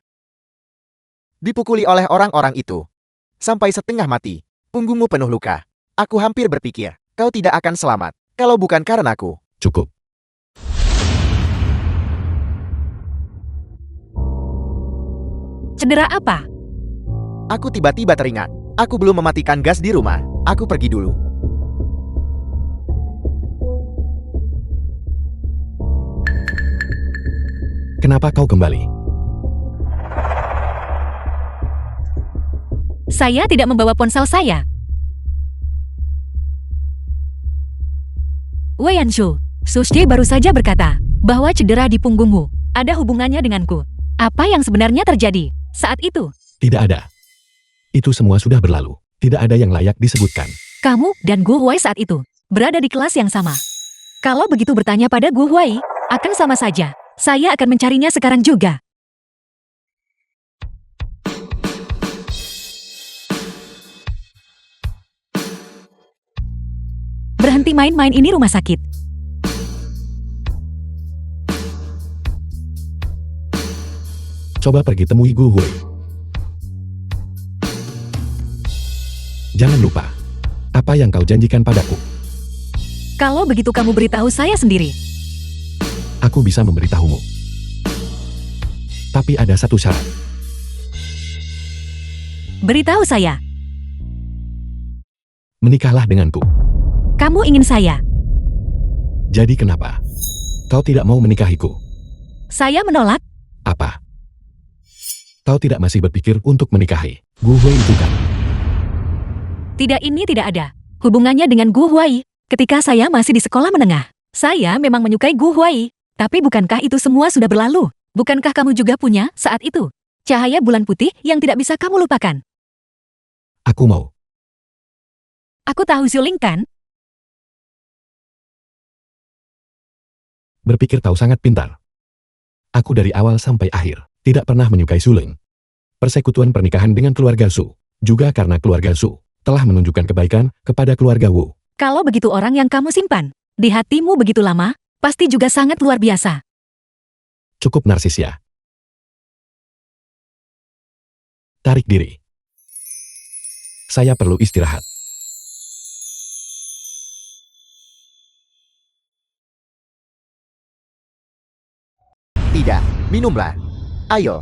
Dipukuli oleh orang-orang itu. Sampai setengah mati. Punggungmu penuh luka. Aku hampir berpikir, kau tidak akan selamat. Kalau bukan karenaku. Cukup. Cedera apa? Aku tiba-tiba teringat. Aku belum mematikan gas di rumah. Aku pergi dulu. Kenapa kau kembali? Saya tidak membawa ponsel saya. Wei Yanshu, Sushi baru saja berkata bahwa cedera di punggungmu ada hubungannya denganku. Apa yang sebenarnya terjadi saat itu? Tidak ada. Itu semua sudah berlalu. Tidak ada yang layak disebutkan. Kamu dan Gu Huai saat itu berada di kelas yang sama. Kalau begitu bertanya pada Gu Huai, akan sama saja. Saya akan mencarinya sekarang juga. Berhenti main-main, ini rumah sakit. Coba pergi temui Gu Hui. Jangan lupa. Apa yang kau janjikan padaku? Kalau begitu kamu beritahu saya sendiri. Aku bisa memberitahumu. Tapi ada satu syarat. Beritahu saya. Menikahlah denganku. Kamu ingin saya. Jadi kenapa? Kau tidak mau menikahiku? Saya menolak. Apa? Kau tidak masih berpikir untuk menikahi Gu Hui itu kan? Tidak, ini tidak ada hubungannya dengan Gu Huai. Ketika saya masih di sekolah menengah, saya memang menyukai Gu Huai. Tapi bukankah itu semua sudah berlalu? Bukankah kamu juga punya saat itu cahaya bulan putih yang tidak bisa kamu lupakan? Aku mau. Aku tahu Zuling kan? Berpikir kau sangat pintar. Aku dari awal sampai akhir tidak pernah menyukai Suling. Persekutuan pernikahan dengan keluarga Su, juga karena keluarga Su telah menunjukkan kebaikan kepada keluarga Wu. Kalau begitu orang yang kamu simpan di hatimu begitu lama, pasti juga sangat luar biasa. Cukup narsis ya. Tarik diri. Saya perlu istirahat. Tidak, minumlah. Ayo.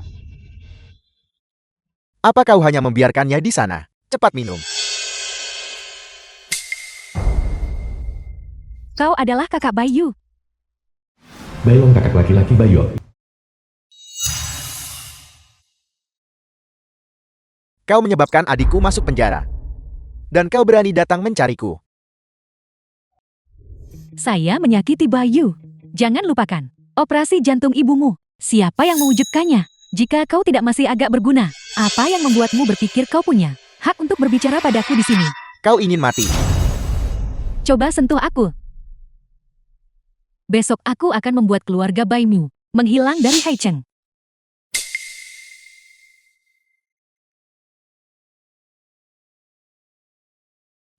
Apa kau hanya membiarkannya di sana? Cepat minum. Kau adalah kakak Bayu. Bailong kakak laki-laki Bayo. Kau menyebabkan adikku masuk penjara. Dan kau berani datang mencariku. Saya menyakiti Bayu. Jangan lupakan operasi jantung ibumu. Siapa yang mewujudkannya? Jika kau tidak masih agak berguna, apa yang membuatmu berpikir kau punya hak untuk berbicara padaku di sini? Kau ingin mati. Coba sentuh aku. Besok aku akan membuat keluarga Baimu menghilang dari Haicheng.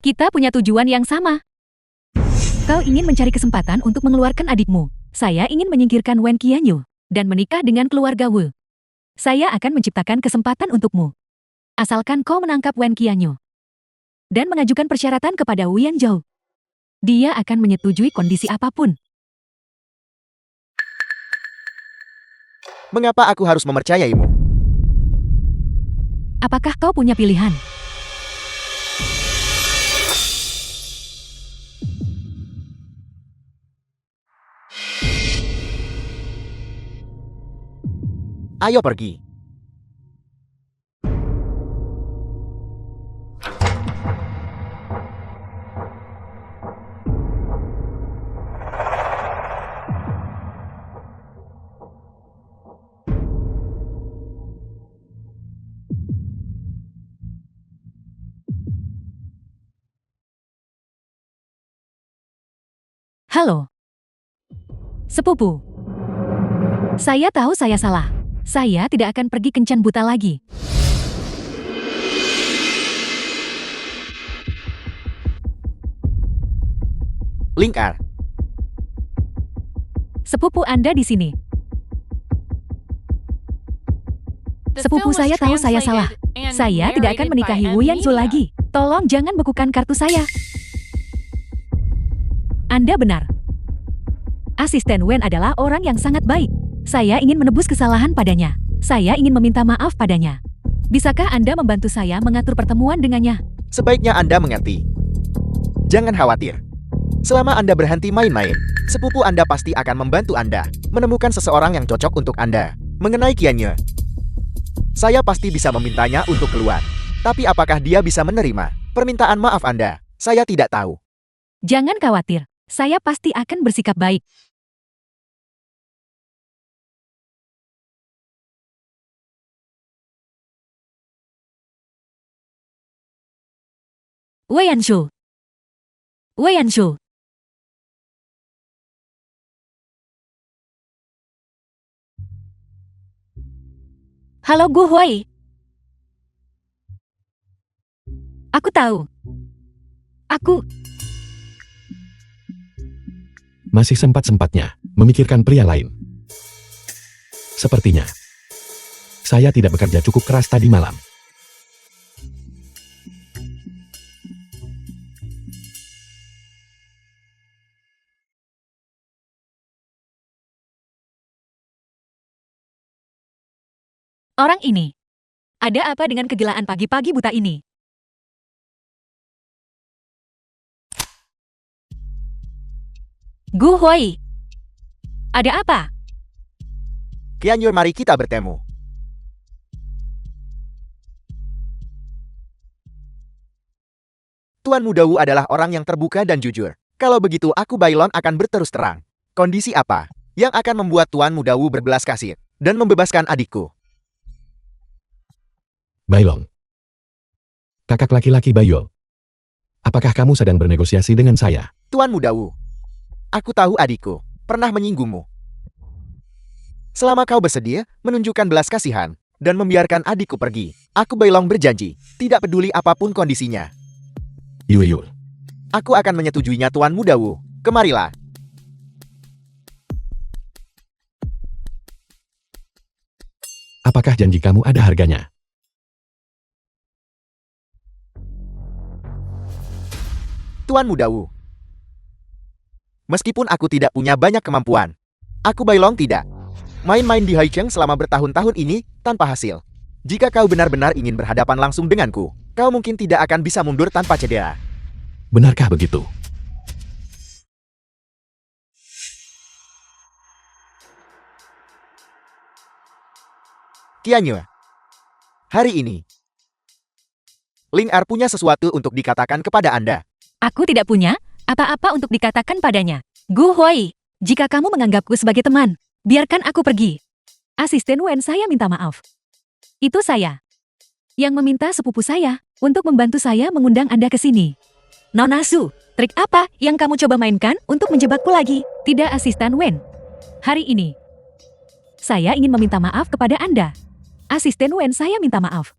Kita punya tujuan yang sama. Kau ingin mencari kesempatan untuk mengeluarkan adikmu. Saya ingin menyingkirkan Wen Qianyu dan menikah dengan keluarga Wu. Saya akan menciptakan kesempatan untukmu. Asalkan kau menangkap Wen Qianyu dan mengajukan persyaratan kepada Wu Yanzhou. Dia akan menyetujui kondisi apapun. Mengapa aku harus mempercayaimu? Apakah kau punya pilihan? Ayo pergi. Halo. Sepupu. Saya tahu saya salah. Saya tidak akan pergi kencan buta lagi. Lingkar. Sepupu Anda di sini. The Sepupu film was saya tahu saya salah. translated and Saya tidak akan narrated menikahi by Wu M. Yanzhou Media. lagi. Tolong jangan bekukan kartu saya. Anda benar. Asisten Wen adalah orang yang sangat baik. Saya ingin menebus kesalahan padanya. Saya ingin meminta maaf padanya. Bisakah Anda membantu saya mengatur pertemuan dengannya? Sebaiknya Anda mengerti. Jangan khawatir. Selama Anda berhenti main-main, sepupu Anda pasti akan membantu Anda menemukan seseorang yang cocok untuk Anda. Mengenai Qianyu, saya pasti bisa memintanya untuk keluar. Tapi apakah dia bisa menerima permintaan maaf Anda? Saya tidak tahu. Jangan khawatir. Saya pasti akan bersikap baik. Wei Yanshu. Wei Yanshu. Halo Gu Huai. Aku tahu. Aku Masih sempat-sempatnya memikirkan pria lain. Sepertinya, saya tidak bekerja cukup keras tadi malam. orang ini. Ada apa dengan kegilaan pagi-pagi buta ini? Gu Huai. Ada apa? Qianyu, mari kita bertemu. Tuan Muda Wu adalah orang yang terbuka dan jujur. Kalau begitu aku Bailon akan berterus terang. Kondisi apa yang akan membuat Tuan Muda Wu berbelas kasih dan membebaskan adikku? Bailong. Kakak laki-laki Bayol. Apakah kamu sedang bernegosiasi dengan saya? Tuan Muda Wu, aku tahu adikku pernah menyinggungmu. Selama kau bersedia menunjukkan belas kasihan dan membiarkan adikku pergi, aku Bailong berjanji, tidak peduli apapun kondisinya. Yul. Aku akan menyetujuinya Tuan Muda Wu. Kemarilah. Apakah janji kamu ada harganya? Tuan Muda Wu. Meskipun aku tidak punya banyak kemampuan, aku Bailong tidak main-main di Haicheng selama bertahun-tahun ini tanpa hasil. Jika kau benar-benar ingin berhadapan langsung denganku, kau mungkin tidak akan bisa mundur tanpa cedera. Benarkah begitu? Qianyu, hari ini, Ling Er punya sesuatu untuk dikatakan kepada Anda. Aku tidak punya apa-apa untuk dikatakan padanya. Gu Huai, jika kamu menganggapku sebagai teman, biarkan aku pergi. Asisten Wen saya minta maaf. Itu saya yang meminta sepupu saya untuk membantu saya mengundang Anda ke sini. Nona Su, Trik apa yang kamu coba mainkan untuk menjebakku lagi? Tidak, Asisten Wen. Hari ini, saya ingin meminta maaf kepada Anda. Asisten Wen, saya minta maaf.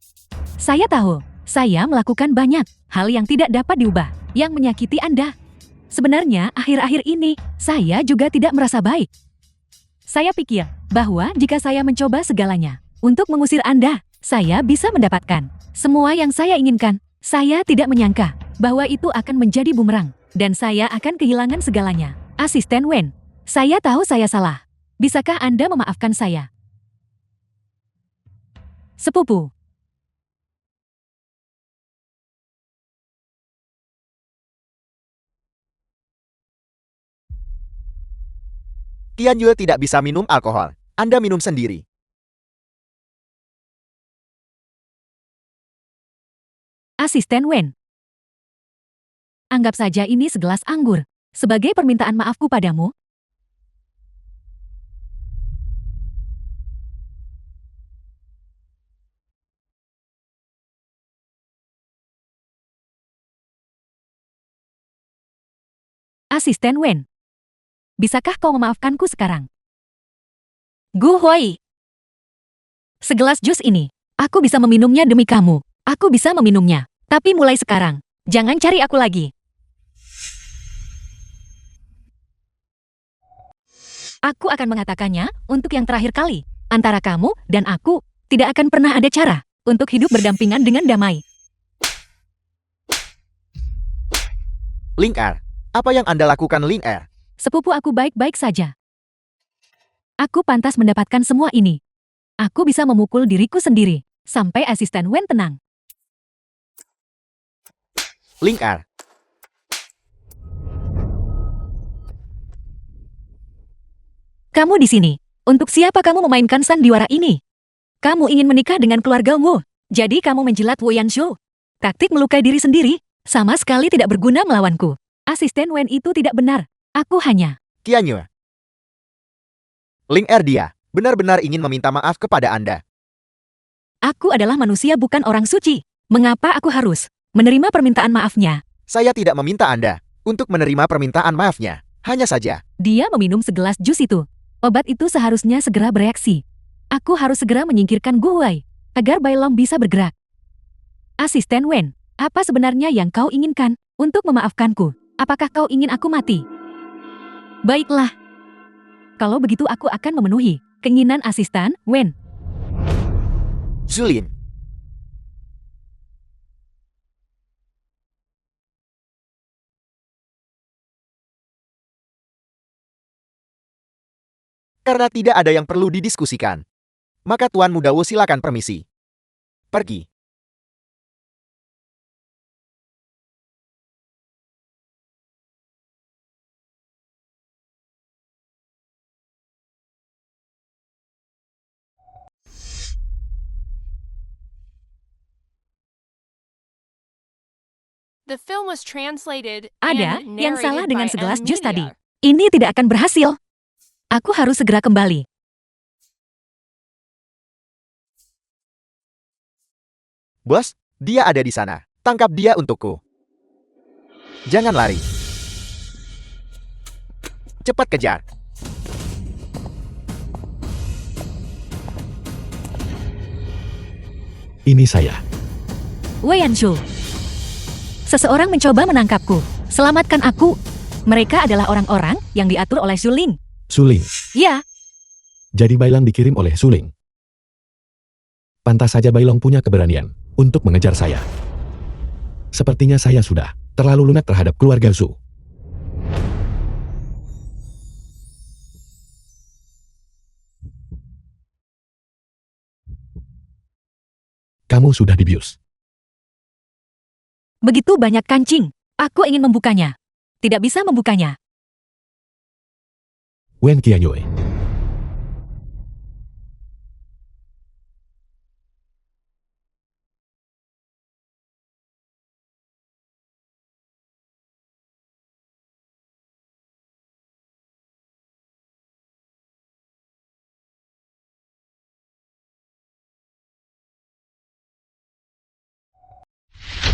Saya tahu, saya melakukan banyak hal yang tidak dapat diubah, yang menyakiti Anda. Sebenarnya, akhir-akhir ini, saya juga tidak merasa baik. Saya pikir bahwa jika saya mencoba segalanya untuk mengusir Anda, saya bisa mendapatkan semua yang saya inginkan. Saya tidak menyangka bahwa itu akan menjadi bumerang, dan saya akan kehilangan segalanya. Asisten Wen, saya tahu saya salah. Bisakah Anda memaafkan saya? Sepupu. Qian Yue tidak bisa minum alkohol. Anda minum sendiri. Asisten Wen. Anggap saja ini segelas anggur. Sebagai permintaan maafku padamu. Asisten Wen. Bisakah kau memaafkanku sekarang? Gu Huai. Segelas jus ini, aku bisa meminumnya demi kamu. Aku bisa meminumnya. Tapi mulai sekarang, jangan cari aku lagi. Aku akan mengatakannya untuk yang terakhir kali. Antara kamu dan aku, tidak akan pernah ada cara untuk hidup berdampingan dengan damai. Ling Er, apa yang Anda lakukan, Ling Er? Sepupu aku baik-baik saja. Aku pantas mendapatkan semua ini. Aku bisa memukul diriku sendiri, sampai asisten Wen tenang. Ling Er, Kamu di sini. Untuk siapa kamu memainkan sandiwara ini? Kamu ingin menikah dengan keluargamu. Jadi kamu menjilat Wu Yanshu. Taktik melukai diri sendiri, sama sekali tidak berguna melawanku. Asisten Wen itu tidak benar. Aku hanya... Qian Yue. Ling Er, dia benar-benar ingin meminta maaf kepada Anda. Aku adalah manusia, bukan orang suci. Mengapa aku harus menerima permintaan maafnya? Saya tidak meminta Anda untuk menerima permintaan maafnya. Hanya saja, Dia meminum segelas jus itu. Obat itu seharusnya segera bereaksi. Aku harus segera menyingkirkan Gu Huai, agar Bai Long bisa bergerak. Asisten Wen, apa sebenarnya yang kau inginkan untuk memaafkanku? Apakah kau ingin aku mati? Baiklah. Kalau begitu aku akan memenuhi keinginan asisten Wen. Zulin. Karena tidak ada yang perlu didiskusikan, maka Tuan Muda Wu silakan permisi. Pergi. The film was translated Ada and yang salah narrated dengan by segelas jus tadi. Media. Ini tidak akan berhasil. Aku harus segera kembali. Bos, dia ada di sana. Tangkap dia untukku. Jangan lari. Cepat kejar. Ini saya. Wei Yanshu. Seseorang mencoba menangkapku. Selamatkan aku. Mereka adalah orang-orang yang diatur oleh Zuling. Suling. Ya, Jadi Bailong dikirim oleh Suling. Pantas saja Bailong punya keberanian untuk mengejar saya. Sepertinya saya sudah terlalu lunak terhadap keluarga Su. Kamu sudah dibius. begitu banyak kancing. Aku ingin membukanya. Tidak bisa membukanya. Wen Qianyue.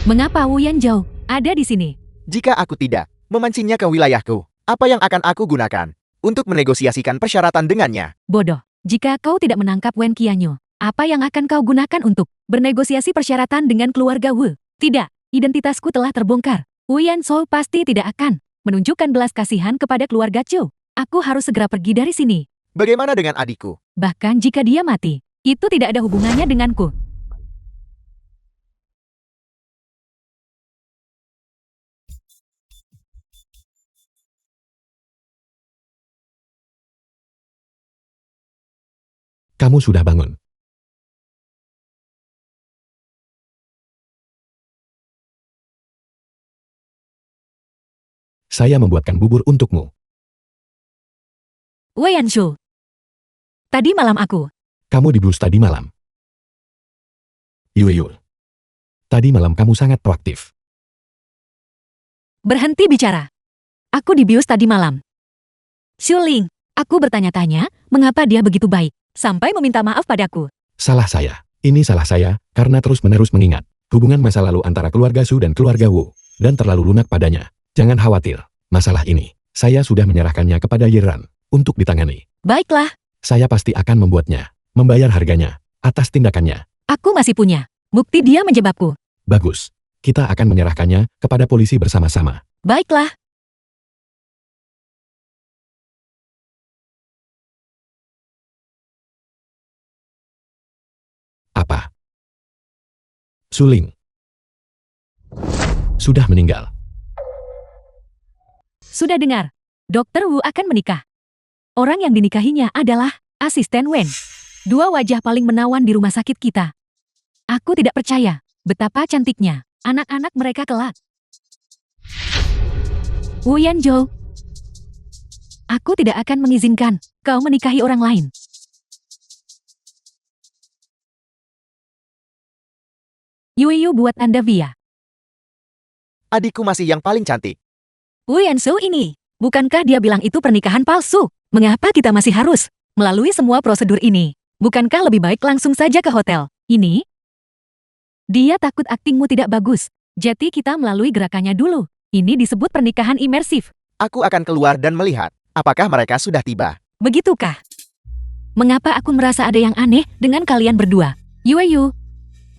Mengapa Wu Yanzhou ada di sini? Jika aku tidak Memancingnya ke wilayahku. Apa yang akan aku gunakan untuk menegosiasikan persyaratan dengannya? Bodoh. Jika kau tidak menangkap Wen Qianyu, apa yang akan kau gunakan untuk bernegosiasi persyaratan dengan keluarga Wu? Tidak, identitasku telah terbongkar. Wu Yanshou pasti tidak akan menunjukkan belas kasihan kepada keluarga Chu. Aku harus segera pergi dari sini. Bagaimana dengan adikku? Bahkan jika dia mati, itu tidak ada hubungannya denganku. Kamu sudah bangun. Saya membuatkan bubur untukmu. Wei Yanshu. Tadi malam aku. Kamu dibius tadi malam. Yue. Tadi malam kamu sangat proaktif. Berhenti bicara. Aku dibius tadi malam. Xuling, aku bertanya-tanya, mengapa dia begitu baik, sampai meminta maaf padaku. Salah saya. Ini salah saya, karena terus-menerus mengingat hubungan masa lalu antara keluarga Su dan keluarga Wu, dan terlalu lunak padanya. Jangan khawatir, masalah ini, saya sudah menyerahkannya kepada Yiran untuk ditangani. Baiklah, Saya pasti akan membuatnya, membayar harganya, atas tindakannya. aku masih punya bukti dia menjebakku. Bagus. Kita akan menyerahkannya kepada polisi bersama-sama. Baiklah, Apa? Suling. Sudah meninggal. sudah dengar. Dokter Wu akan menikah. Orang yang dinikahinya adalah asisten Wen. Dua wajah paling menawan di rumah sakit kita. Aku tidak percaya betapa cantiknya anak-anak mereka kelak. Wu Yanzhou, aku tidak akan mengizinkan kau menikahi orang lain. Yue buat Anda via. Adikku masih yang paling cantik. Wu Yanzhou ini, bukankah dia bilang itu pernikahan palsu? Mengapa kita masih harus melalui semua prosedur ini? Bukankah lebih baik langsung saja ke hotel? Ini? Dia takut aktingmu tidak bagus. Jadi kita melalui gerakannya dulu. Ini disebut pernikahan imersif. Aku akan keluar dan melihat apakah mereka sudah tiba. Begitukah? Mengapa aku merasa ada yang aneh dengan kalian berdua? Yue,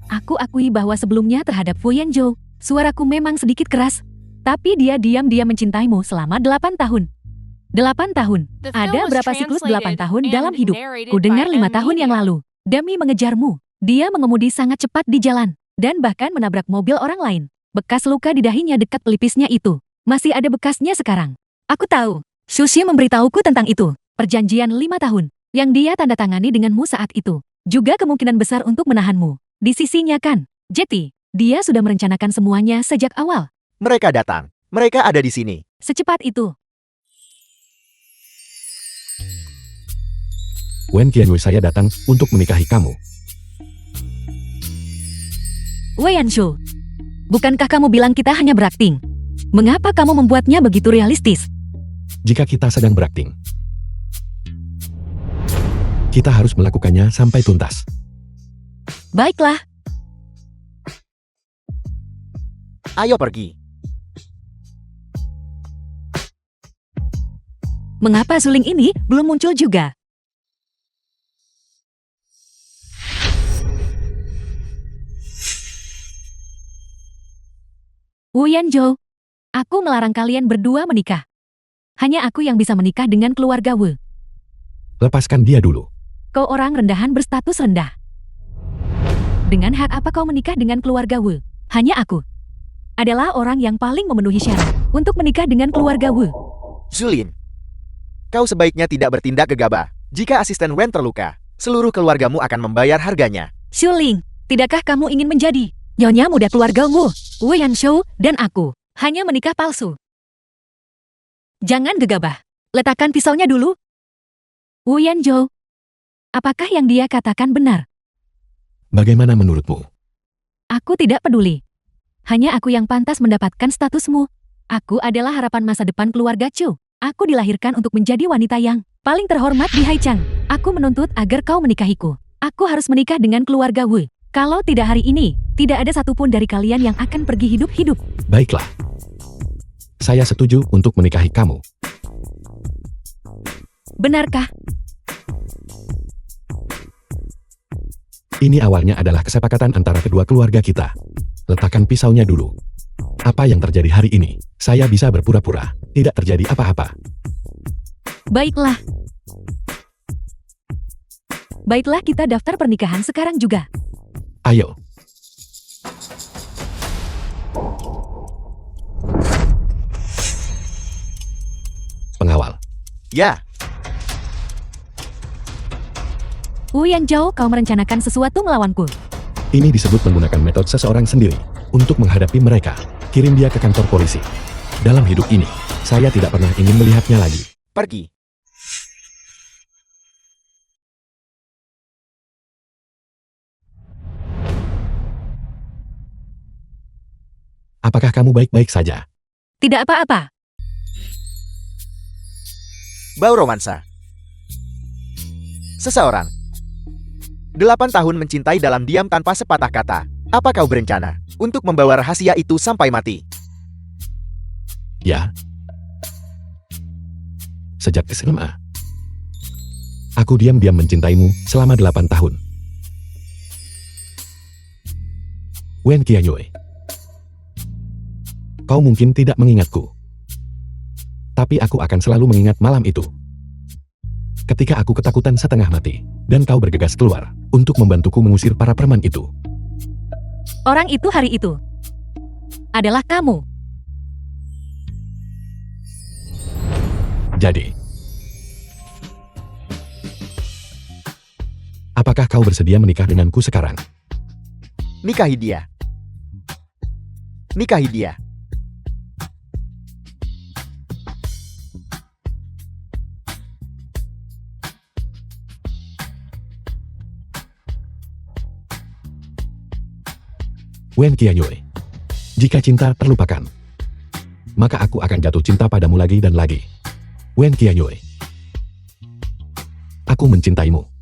aku akui bahwa sebelumnya terhadap Fu Yanzhou, suaraku memang sedikit keras. Tapi dia diam-diam mencintaimu selama 8 tahun. 8 tahun. The film Ada was berapa siklus 8 translated tahun and dalam hidup? narrated Ku dengar by 5 tahun yang Amelia. lalu. Demi mengejarmu, dia mengemudi sangat cepat di jalan. Dan bahkan menabrak mobil orang lain. Bekas luka di dahinya dekat pelipisnya itu. Masih ada bekasnya sekarang. Aku tahu. Sushi memberitahuku tentang itu. Perjanjian 5 tahun. Yang dia tanda tangani denganmu saat itu. Juga kemungkinan besar untuk menahanmu. Di sisinya kan. Jadi, dia sudah merencanakan semuanya sejak awal. Mereka datang. Mereka ada di sini. Secepat itu. Wen Qianyu, saya datang untuk menikahi kamu. Wei Yanshu, bukankah kamu bilang kita hanya berakting? Mengapa kamu membuatnya begitu realistis? Jika kita sedang berakting, kita harus melakukannya sampai tuntas. Baiklah, Ayo pergi. mengapa suling ini belum muncul juga? Wu Yanzhou, aku melarang kalian berdua menikah. Hanya aku yang bisa menikah dengan keluarga Wu. Lepaskan dia dulu. Kau orang rendahan berstatus rendah. Dengan hak apa kau menikah dengan keluarga Wu? Hanya aku adalah orang yang paling memenuhi syarat untuk menikah dengan keluarga Wu. Zulin, kau sebaiknya tidak bertindak gegabah. Jika asisten Wen terluka, seluruh keluargamu akan membayar harganya. Xuling, tidakkah kamu ingin menjadi nyonya muda keluarga Wu? Wu Yanshou dan aku hanya menikah palsu. Jangan gegabah. Letakkan pisaunya dulu. Wu Yanzhou, apakah yang dia katakan benar? Bagaimana menurutmu? Aku tidak peduli. Hanya aku yang pantas mendapatkan statusmu. Aku adalah harapan masa depan keluarga Chu. Aku dilahirkan untuk menjadi wanita yang paling terhormat di Haichang. Aku menuntut agar kau menikahiku. Aku harus menikah dengan keluarga Wu. Kalau tidak hari ini, tidak ada satupun dari kalian yang akan pergi hidup-hidup. Baiklah. Saya setuju untuk menikahi kamu. Benarkah? Ini awalnya adalah kesepakatan antara kedua keluarga kita. Letakkan pisaunya dulu. Apa yang terjadi hari ini? Saya bisa berpura-pura tidak terjadi apa-apa. Baiklah. Baiklah, kita daftar pernikahan sekarang juga. Ayo. Pengawal. Ya, Wu Yanzhou, kau merencanakan sesuatu melawanku. Ini disebut menggunakan metode seseorang sendiri untuk menghadapi mereka. Kirim dia ke kantor polisi. Dalam hidup ini, saya tidak pernah ingin melihatnya lagi. pergi. Apakah kamu baik-baik saja? Tidak apa-apa. Bau romansa. Seseorang. 8 tahun mencintai dalam diam tanpa sepatah kata. Apa kau berencana untuk membawa rahasia itu sampai mati? Ya. Sejak SMA. Aku diam-diam mencintaimu selama 8 tahun. Wen Qianyue. Kau mungkin tidak mengingatku. Tapi aku akan selalu mengingat malam itu. Ketika aku ketakutan setengah mati, dan kau bergegas keluar untuk membantuku mengusir para preman itu. Orang itu hari itu adalah kamu. Jadi, apakah kau bersedia menikah denganku sekarang? Nikahi dia. Nikahi dia. Wen Qianyue. Jika cinta terlupakan, maka aku akan jatuh cinta padamu lagi dan lagi. Wen Qianyue. Aku mencintaimu.